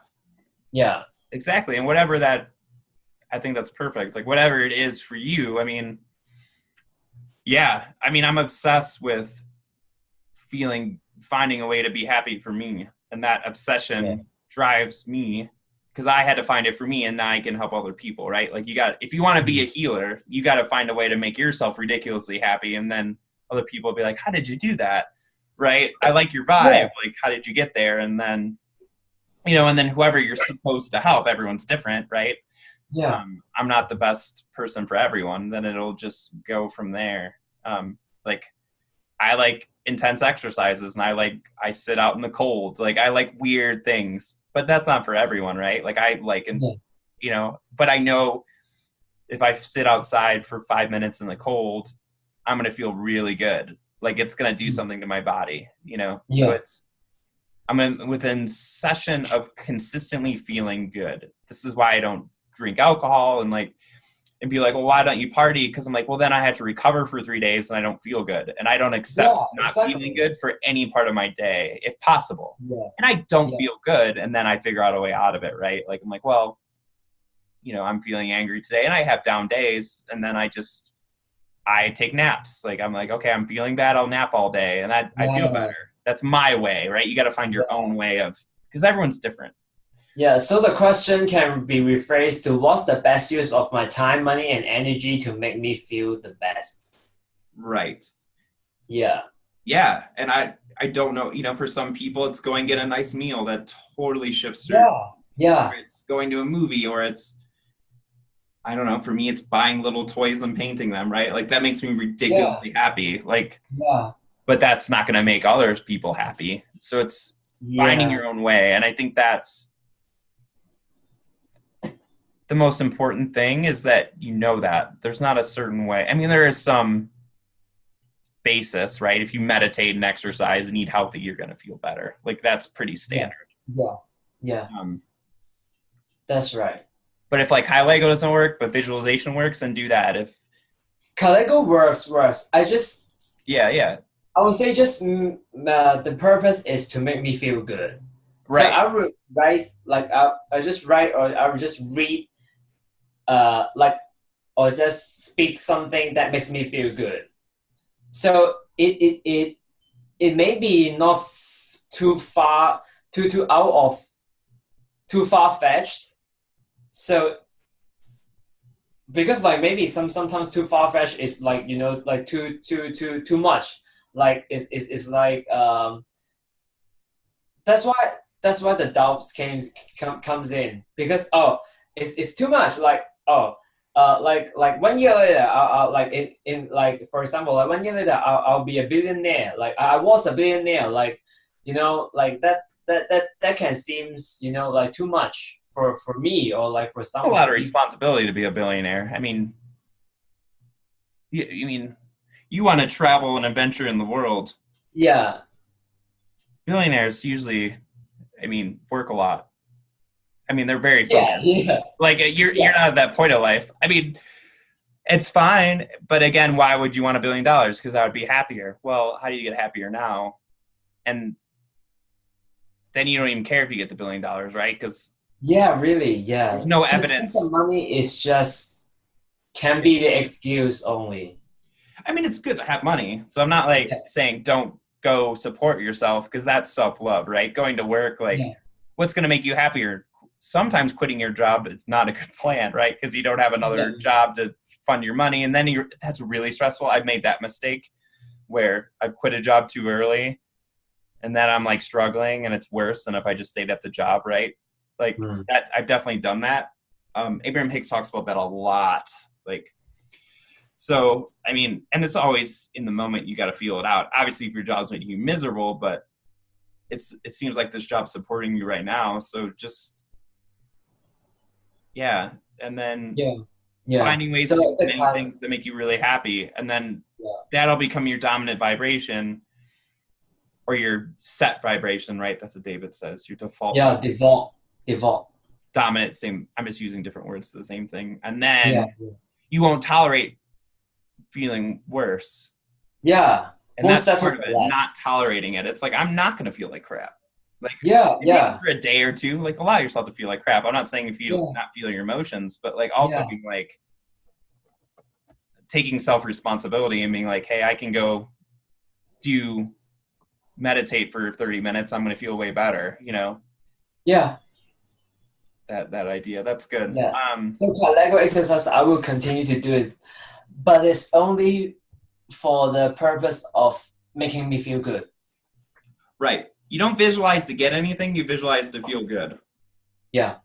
Yeah. Exactly. And whatever that, I think that's perfect. Like, whatever it is for you, I'm obsessed with finding a way to be happy for me. And that obsession drives me, because I had to find it for me, and now I can help other people, right? Like, if you want to be a healer, you got to find a way to make yourself ridiculously happy. And then other people will be like, how did you do that? Right? I like your vibe. Yeah. Like, how did you get there? And then, and then whoever you're supposed to help, everyone's different, right? Yeah. I'm not the best person for everyone. Then it'll just go from there. Like, I like intense exercises, and I sit out in the cold. Like, I like weird things, but that's not for everyone, right? Like, but I know if I sit outside for 5 minutes in the cold, I'm going to feel really good. Like, it's going to do something to my body, So within session of consistently feeling good. This is why I don't drink alcohol and be like, well, why don't you party? Because I'm like, well, then I have to recover for 3 days and I don't feel good. And I don't accept not feeling good for any part of my day, if possible. Yeah. And I don't feel good. And then I figure out a way out of it, right? Like, I'm like, well, I'm feeling angry today and I have down days. And then I take naps. Like, I'm like, okay, I'm feeling bad. I'll nap all day. And I feel better. That's my way, right? You got to find your own way because everyone's different. Yeah, so the question can be rephrased to what's the best use of my time, money, and energy to make me feel the best? Right. Yeah. Yeah, and I don't know, for some people it's going get a nice meal that totally shifts their Yeah. Or it's going to a movie, or it's, I don't know, for me it's buying little toys and painting them, right? Like that makes me ridiculously happy. But that's not going to make other people happy. So it's finding your own way, and I think that's the most important thing, is that that there's not a certain way. I mean, there is some basis, right? If you meditate and exercise and eat healthy, you're going to feel better. Like that's pretty standard. Yeah. That's right. But if high Lego doesn't work, but visualization works, then do that. If Lego works. I would say just the purpose is to make me feel good. Right. So I would write I just write, or I would just read or just speak something that makes me feel good. So it may be not too far fetched. So because maybe sometimes too far fetched is too much. It's that's why the doubts comes in, because it's too much. 1 year later, I'll for example, 1 year later, I'll be a billionaire. I was a billionaire. That can seems too much for me, or for someone. A lot of responsibility to be a billionaire. I mean, you want to travel and adventure in the world. Yeah. Billionaires usually, work a lot. They're very focused. Yeah. You're not at that point of life. It's fine, but again, why would you want $1 billion? Because I would be happier. Well, how do you get happier now? And then you don't even care if you get the $1 billion, right? Because really, there's no evidence. The money is just can be the excuse only. It's good to have money, so I'm not saying don't go support yourself, because that's self-love, right? Going to work, what's going to make you happier? Sometimes quitting your job is not a good plan, right? Because you don't have another job to fund your money, and then that's really stressful. I've made that mistake where I've quit a job too early, and then I'm struggling, and it's worse than if I just stayed at the job, right? That I've definitely done that. Abraham Hicks talks about that a lot. So, and it's always in the moment, you got to feel it out. Obviously, if your job's making you miserable, but it seems like this job's supporting you right now. So just, and then finding ways to do many things that make you really happy. And then that'll become your dominant vibration, or your set vibration, right? That's what David says, your default. Yeah, default. Dominant, same. I'm just using different words for the same thing. And then you won't tolerate feeling worse. Yeah. And that's part of it, not tolerating it. It's I'm not going to feel like crap. For a day or two, allow yourself to feel like crap. I'm not saying if you not feel your emotions, but also being taking self-responsibility and being hey, I can go meditate for 30 minutes. I'm going to feel way better, Yeah. That idea. That's good. Yeah. So Lego exercise, I will continue to do it, but it's only for the purpose of making me feel good. Right. You don't visualize to get anything. You visualize to feel good. Yeah.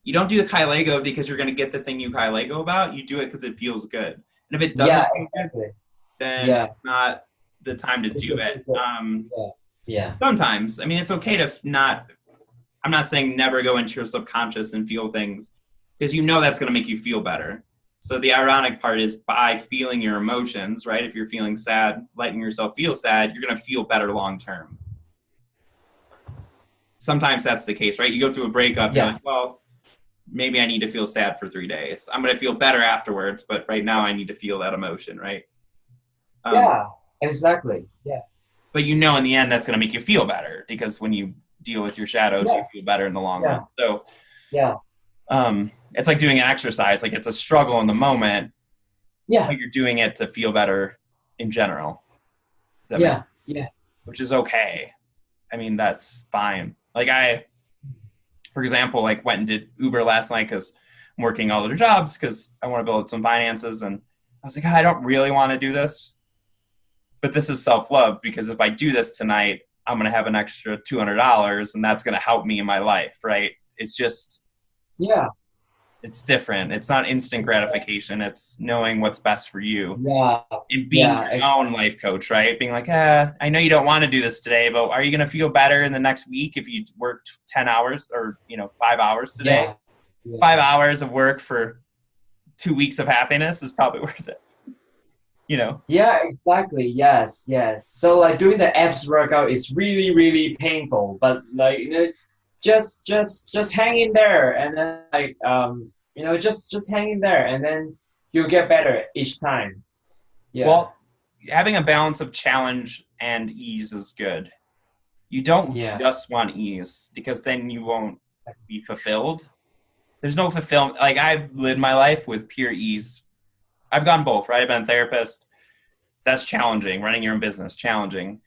You don't do the Kai Lego because you're going to get the thing you Kai Lego about. You do it because it feels good. And if it doesn't feel good, then it's not the time to do it. Sometimes. It's okay to not... I'm not saying never go into your subconscious and feel things, because that's going to make you feel better. So the ironic part is, by feeling your emotions, right? If you're feeling sad, letting yourself feel sad, you're going to feel better long term. sometimes that's the case, right? You go through a breakup, you're Yes. like, well, maybe I need to feel sad for 3 days. I'm going to feel better afterwards, but right now I need to feel that emotion, right? Um, Yeah. Exactly. Yeah. but you know, in the end, that's going to make you feel better because when you deal with your shadows, you Yeah. feel better in the long Yeah. run. So Yeah. it's like doing an exercise. Like it's a struggle in the moment, Yeah. but you're doing it to feel better in general. Does that make Yeah. sense? Yeah. Which is okay. I mean, that's fine. Like for example, like went and did Uber last night because I'm working all other jobs because I want to build some finances. And I was like, I don't really want to do this, but this is self-love because if I do this tonight, I'm going to have an extra $200 and that's going to help me in my life, right? It's just, Yeah. it's different. It's not instant gratification. It's knowing what's best for you Yeah. and being Yeah. your own life coach, right? Being like, I know you don't want to do this today, but are you going to feel better in the next week if you worked 10 hours or, 5 hours today? Yeah. Yeah. 5 hours of work for 2 weeks of happiness is probably worth it, you know? Yeah, exactly. Yes, yes. So like doing the abs workout is really, really painful, but like just hang in there, and then like just hang in there, and then you'll get better each time. Yeah, Well, having a balance of challenge and ease is good. You don't yeah, just want ease because then you won't be fulfilled. There's no fulfillment. Like I've lived my life with pure ease. I've gone both, right? I've been a therapist. That's challenging. Running your own business, challenging.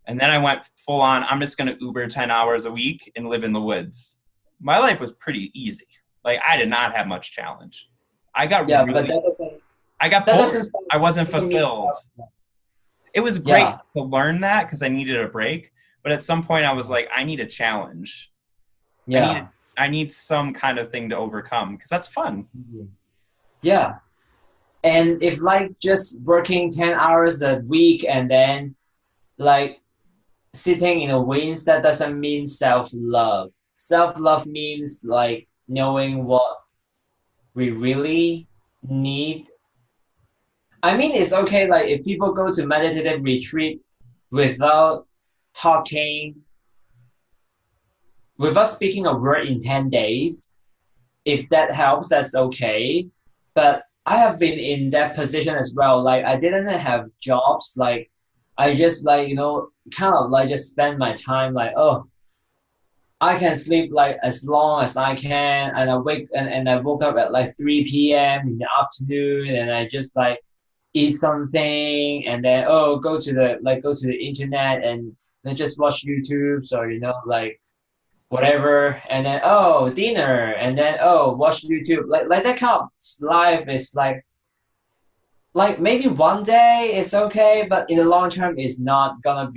And then I went full on, I'm just going to Uber 10 hours a week and live in the woods. My life was pretty easy. Like I did not have much challenge. I got yeah. But really, I got that bored. doesn't I wasn't doesn't mean fulfilled. It was great yeah, to learn that because I needed a break. But at some point I was like, I need a challenge. I need, yeah, I need some kind of thing to overcome because that's fun. yeah. And if like just working 10 hours a week and then like sitting in the wings, that doesn't mean self-love. Self-love means like knowing what we really need. I mean, it's okay like if people go to meditative retreat without talking, without speaking a word in 10 days, if that helps, that's okay. But I have been in that position as well. Like I didn't have jobs. Like I just like, kind of like just spend my time like, oh, I can sleep like as long as I can, and I woke up at like 3 p.m. in the afternoon, and I just like eat something, and then go to the internet and then just watch YouTube. So like whatever, and then dinner, and then watch YouTube. Like that kind of life is like maybe one day it's okay, but in the long term not gonna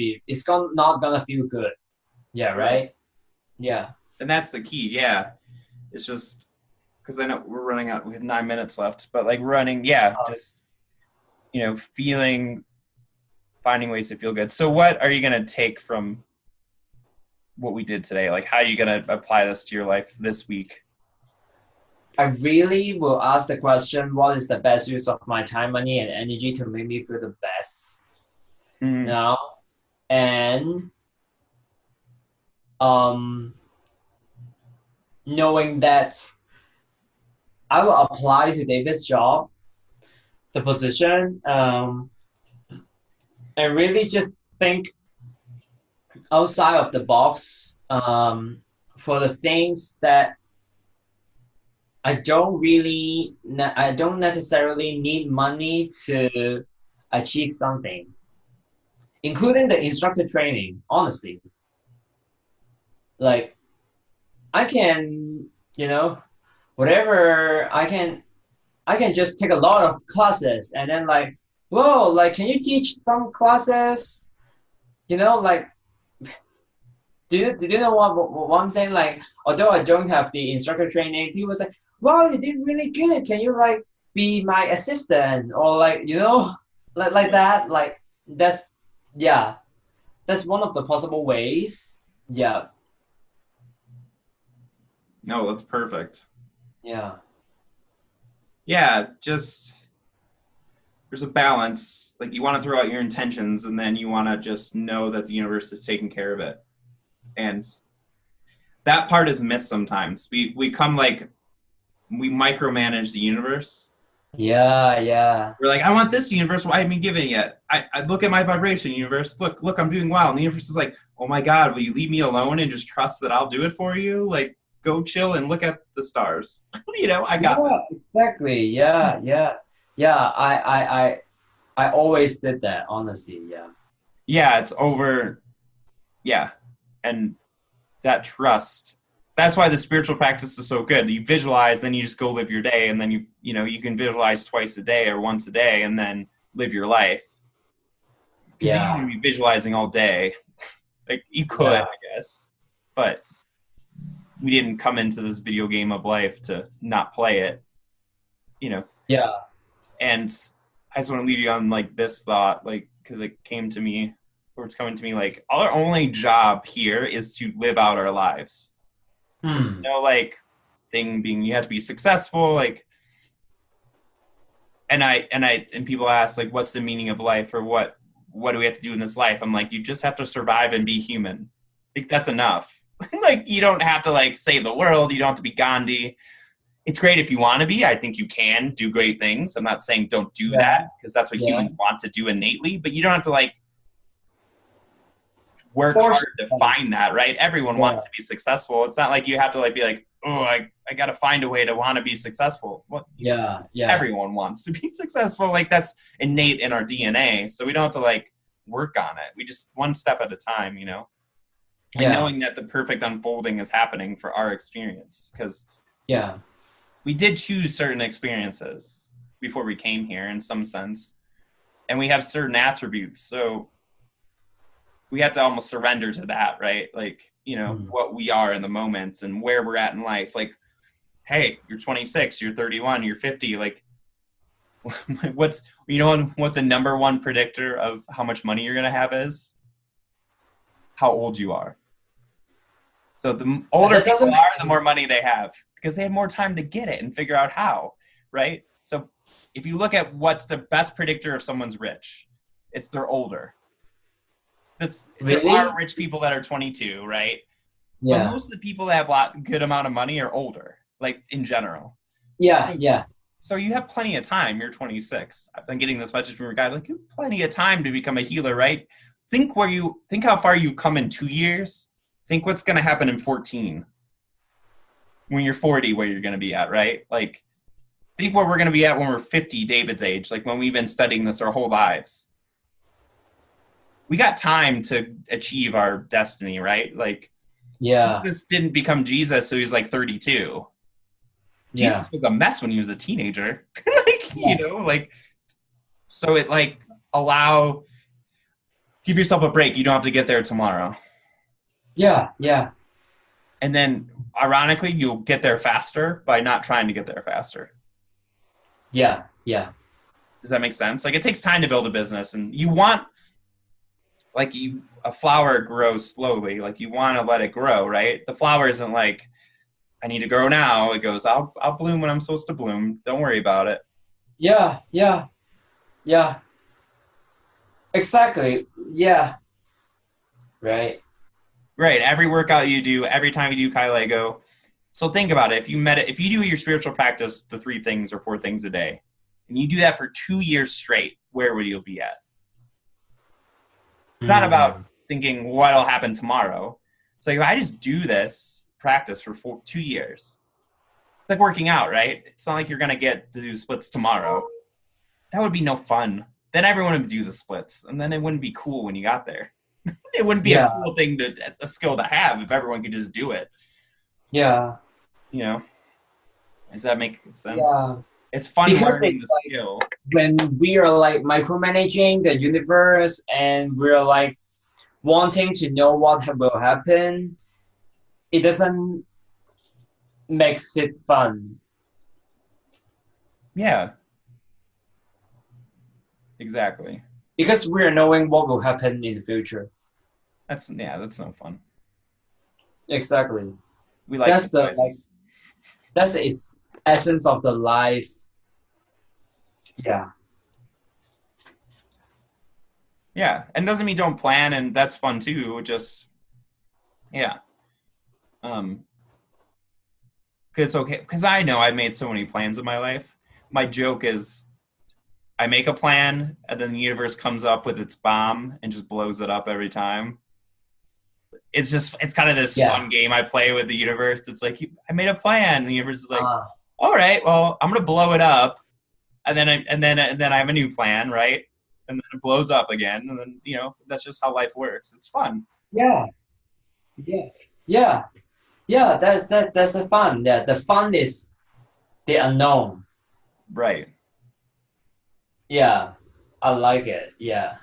feel good. Yeah, Right. right. Yeah. And that's the key. Yeah. It's just because I know we're running out. We have 9 minutes left, but like running, yeah, just feeling, finding ways to feel good. So, what are you gonna take from what we did today? Like, how are you gonna apply this to your life this week? I really will ask the question, what is the best use of my time, money, and energy to make me feel the best Mm, now? And um, knowing that I will apply to David's job, the position, and really just think outside of the box for the things that I don't necessarily need money to achieve something, including the instructor training. Honestly, like I can, whatever I can just take a lot of classes and then like, whoa, like can you teach some classes? Like do you know what I'm saying? Like, although I don't have the instructor training, people say, "Wow, you did really good. Can you like be my assistant?" Or like, like that. Like that's yeah, that's one of the possible ways. Yeah, no, that's perfect. yeah, Yeah, just there's a balance. Like you want to throw out your intentions, and then you want to just know that the universe is taking care of it. And that part is missed sometimes. We come like we micromanage the universe. Yeah, yeah. We're like, I want this universe. Why haven't you given it yet? I look at my vibration universe. Look, I'm doing well. And the universe is like, oh my God, will you leave me alone and just trust that I'll do it for you? Like, go chill and look at the stars. I got Yeah, this. exactly. Yeah, yeah. Yeah, I always did that, honestly. Yeah. Yeah, it's over. Yeah. And that trust. That's why the spiritual practice is so good. You visualize, then you just go live your day, and then you can visualize twice a day or once a day, and then live your life. Because you Yeah. can be visualizing all day. Like you could, Yeah. I guess, but we didn't come into this video game of life to not play it. Yeah. And I just want to leave you on like this thought, like because it came to me, or it's coming to me, like our only job here is to live out our lives. Hmm. Like thing being you have to be successful, like and people ask like what's the meaning of life, or what do we have to do in this life? I'm like, you just have to survive and be human. Like that's enough. Like you don't have to like save the world, you don't have to be Gandhi. It's great if you want to be. I think you can do great things. I'm not saying don't do that, because that's what Yeah. humans want to do innately, but you don't have to like work For hard to find that, right? Everyone wants to be successful. It's not like you have to like be like, oh, I got to find a way to want to be successful. Well, Yeah. Yeah. everyone wants to be successful. Like that's innate in our DNA. So we don't have to like work on it. We just one step at a time, And Yeah. knowing that the perfect unfolding is happening for our experience, because Yeah. we did choose certain experiences before we came here in some sense, and we have certain attributes. So we have to almost surrender to that, right? Like, what we are in the moments and where we're at in life. Like, hey, you're 26, you're 31, you're 50. Like, what the number one predictor of how much money you're going to have is? How old you are. So the older people are, the more money they have, because they had more time to get it and figure out how, right? So if you look at what's the best predictor of someone's rich, it's they're older. There are rich people that are 22, right? Yeah. But most of the people that have good amount of money are older, like in general. Yeah. Yeah. So you have plenty of time. You're 26. I've been getting this message from your guy. Like, you have plenty of time to become a healer, right? Think how far you've come in 2 years. Think what's going to happen in 14. When you're 40, where you're going to be at, right? Like, think where we're going to be at when we're 50, David's age, like when we've been studying this our whole lives. We got time to achieve our destiny, right? Like, Jesus didn't become Jesus, so he's like 32. Jesus was a mess when he was a teenager. So it like give yourself a break. You don't have to get there tomorrow. Yeah. Yeah. And then ironically, you'll get there faster by not trying to get there faster. Yeah. Yeah. Does that make sense? Like, it takes time to build a business, and you want, like, a flower grows slowly. Like, you want to let it grow, right? The flower isn't like, I need to grow now. It goes, I'll bloom when I'm supposed to bloom. Don't worry about it. Yeah. Yeah. Yeah. Exactly. Yeah. Right. Right. Every workout you do, every time you do Kai Lego. So think about it. If you do your spiritual practice, the 3 things or 4 things a day, and you do that for 2 years straight, where would you be at? It's not about thinking what'll happen tomorrow. It's like, if I just do this practice for 2 years, it's like working out, right? It's not like you're going to get to do splits tomorrow. That would be no fun. Then everyone would do the splits, and then it wouldn't be cool when you got there. It wouldn't be a cool thing a skill to have if everyone could just do it. Yeah. Does that make sense? Yeah. It's fun learning the skill. When we are like micromanaging the universe and we're like wanting to know what will happen, it doesn't make it fun. Yeah. Exactly. Because we're knowing what will happen in the future. That's no fun. Exactly. We like that's its essence of the life. Yeah. Yeah, and doesn't mean don't plan, and that's fun too. Just Um, 'cause it's okay. Because I know I've made so many plans in my life. My joke is I make a plan and then the universe comes up with its bomb and just blows it up every time. It's kind of this Yeah. fun game I play with the universe. It's like I made a plan, and the universe is like, Uh, all right, well, I'm gonna blow it up, and then I have a new plan, right? And then it blows up again, and then that's just how life works. It's fun, yeah. Yeah. Yeah. Yeah. That's the fun. Yeah. The fun is the unknown. right? Yeah. I like it. Yeah.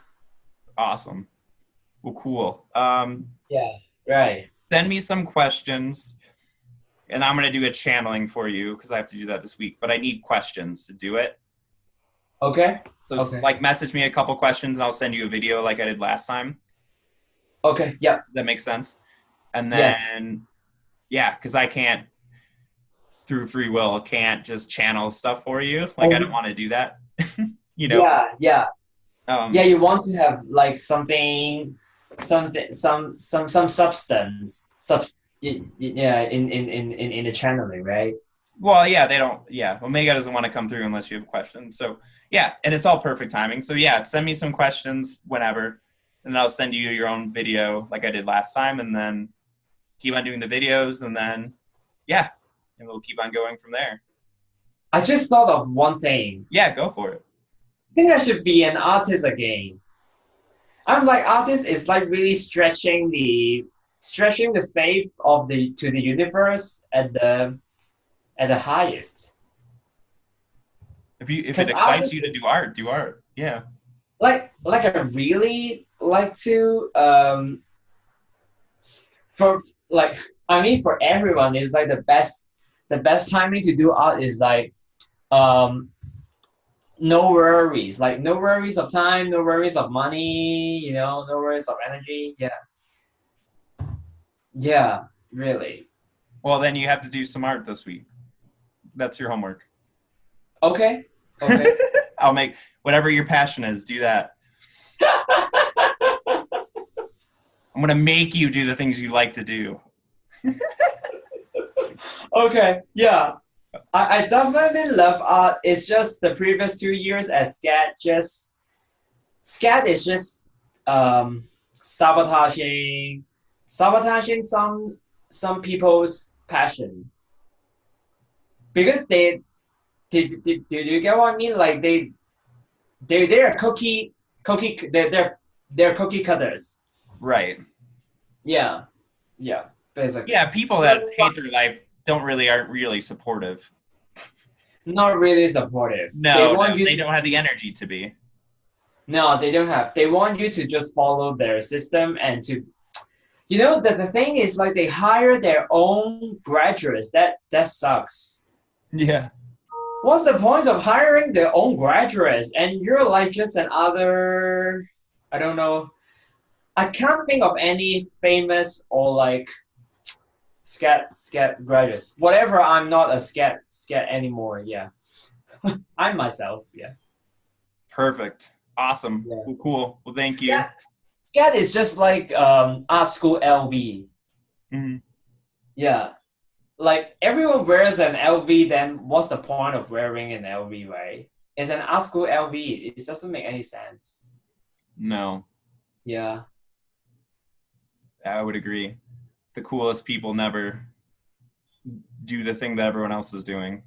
Awesome. Well, cool. Yeah. Right. Send me some questions, and I'm gonna do a channeling for you because I have to do that this week. But I need questions to do it. Okay. So Okay. like message me a couple questions, and I'll send you a video like I did last time. Okay. Yeah. That makes sense. And Yes. then yeah, because I can't through free will can't just channel stuff for you. Like I don't want to do that. you know. Yeah. Yeah. Um, Yeah. You want to have like something, some substance, yeah, in the channeling, right? Well, yeah, they don't. Yeah, Omega doesn't want to come through unless you have questions. So yeah, and it's all perfect timing. So yeah, send me some questions whenever, and then I'll send you your own video like I did last time, and then keep on doing the videos, and then yeah, and we'll keep on going from there. I just thought of one thing. Yeah, go for it. I think I should be an artist again. I'm like artist is like really stretching the faith of the to the universe at the highest. If it 'Cause excites artist you to is do art, do art. Yeah. like I really like to for like I mean for everyone is like the best timing to do art is like um no worries, like no worries of time, no worries of money, no worries of energy. Yeah. Yeah, really. Well, then you have to do some art this week. That's your homework. Okay. Okay. I'll make whatever your passion is. Do that. I'm gonna make you do the things you like to do. Okay. Yeah. I definitely love art. It's just the previous 2 years as scat is just sabotaging some people's passion because do you get what I mean? Like they're they're cookie cutters. Right. Yeah. Yeah. Basically. Yeah, people that hate their life aren't really supportive. Not really supportive. No, they don't have the energy to be. No, they don't have. They want you to just follow their system and to, the thing is like they hire their own graduates. That sucks. Yeah. What's the point of hiring their own graduates and you're like just another, I don't know. I can't think of any famous or like scat graduates. Whatever, I'm not a scat anymore. Yeah. I'm myself. Yeah. Perfect. Awesome. Yeah. Well, cool. Well, thank you. Scat is just like art school LV. Mm-hmm. Yeah. Like everyone wears an LV, then what's the point of wearing an LV, right? It's an art school LV. It doesn't make any sense. No. Yeah. I would agree. The coolest people never do the thing that everyone else is doing.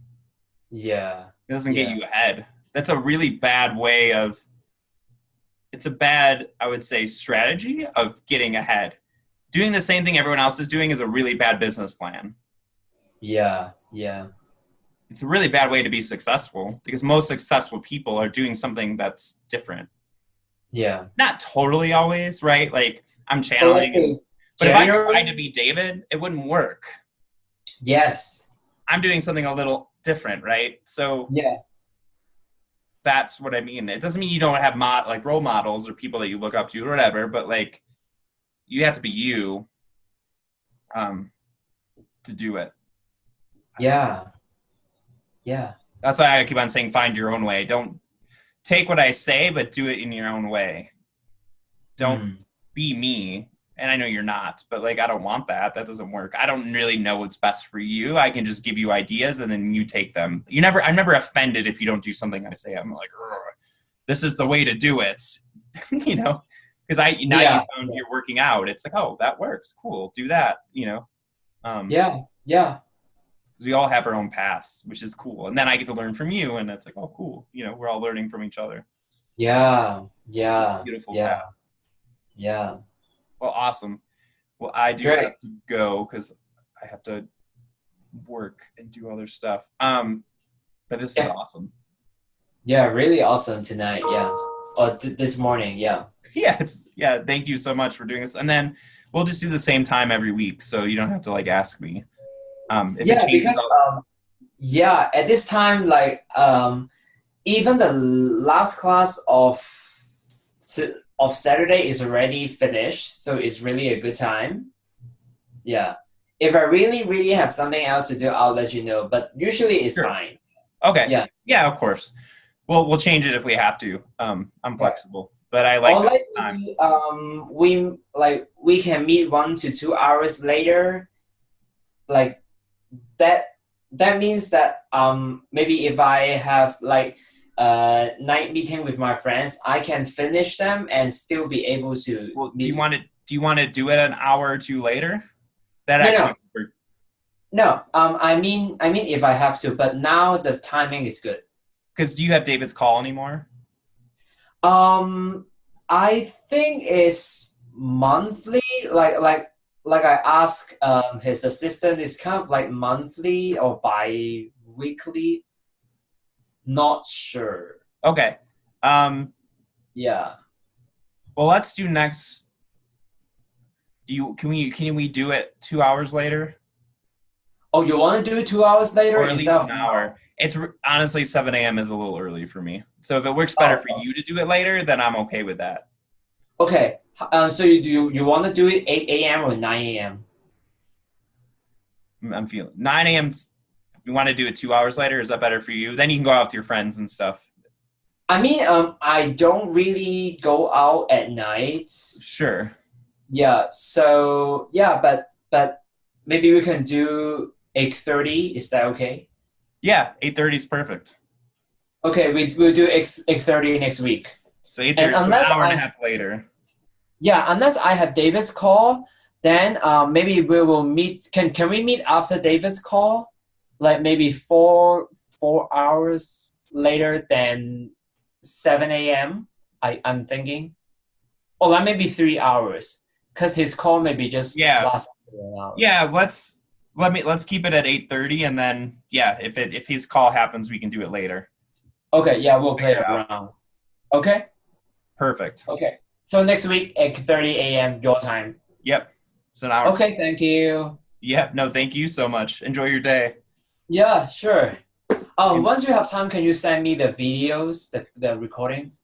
Yeah. It doesn't get you ahead. That's a really bad way of, it's a bad, I would say, strategy of getting ahead. Doing the same thing everyone else is doing is a really bad business plan. Yeah. Yeah. It's a really bad way to be successful because most successful people are doing something that's different. Yeah. Not totally always, right? Like I'm channeling. But if I tried to be David, it wouldn't work. Yes. I'm doing something a little different, right? So yeah, that's what I mean. It doesn't mean you don't have like role models or people that you look up to or whatever, but like you have to be you to do it. Yeah. Yeah. That's why I keep on saying find your own way. Don't take what I say, but do it in your own way. Don't be me and I know you're not, but like, I don't want that. That doesn't work. I don't really know what's best for you. I can just give you ideas and then you take them. I'm never offended if you don't do something I say. I'm like, this is the way to do it, you know, because you found you're working out. It's like, oh, that works. Cool. Do that, you know? Yeah. Because we all have our own paths, which is cool. And then I get to learn from you. And it's like, oh, cool. You know, we're all learning from each other. Yeah. Beautiful path. Yeah. Well, awesome. Well, I do have to go because I have to work and do other stuff. But this is awesome. Yeah, really awesome tonight. Yeah. Or this morning. Yeah. Yeah. Thank you so much for doing this. And then we'll just do the same time every week, so you don't have to like ask me. Because at this time, like even the last class of Saturday is already finished, so it's really a good time. Yeah. If I really have something else to do, I'll let you know. But usually it's fine. Okay. Yeah, of course. We'll change it if we have to. I'm flexible, but I like that time. We can meet 1 to 2 hours later. Like that means that maybe if I have like night meeting with my friends, I can finish them and still be able to. Well, do you want to do it an hour or two later? No. I mean if I have to, but now the timing is good. Because do you have David's call anymore? I think it's monthly. Like I asked his assistant, it's kind of like monthly or bi-weekly. Not sure. Okay. Yeah. Well, let's do next. Can we do it 2 hours later? Oh, you want to do it 2 hours later? Or at least an hour. It's honestly 7 a.m. is a little early for me. So if it works better for you to do it later, then I'm okay with that. Okay. So you want to do it 8 a.m. or 9 a.m.? I'm feeling 9 a.m. You want to do it 2 hours later? Is that better for you? Then you can go out with your friends and stuff. I mean, I don't really go out at night. Sure. Yeah. So yeah, but maybe we can do 8:30. Is that okay? Yeah, 8:30 is perfect. Okay, we'll do 8:30 next week. So 8:30, so an hour and a half later. Yeah, unless I have David's call, then maybe we will meet. Can we meet after David's call? Like maybe 4 hours later than 7 a.m. I'm thinking. Oh, that may be 3 hours because his call maybe just last an hour. Yeah, let's keep it at 8:30, and then if his call happens, we can do it later. Okay, yeah, we'll play it around. Okay. Perfect. Okay, so next week 8:30 a.m. your time. Yep. It's an hour. Okay, thank you. Yep. No, thank you so much. Enjoy your day. Yeah, sure. Once you have time, can you send me the videos, the recordings?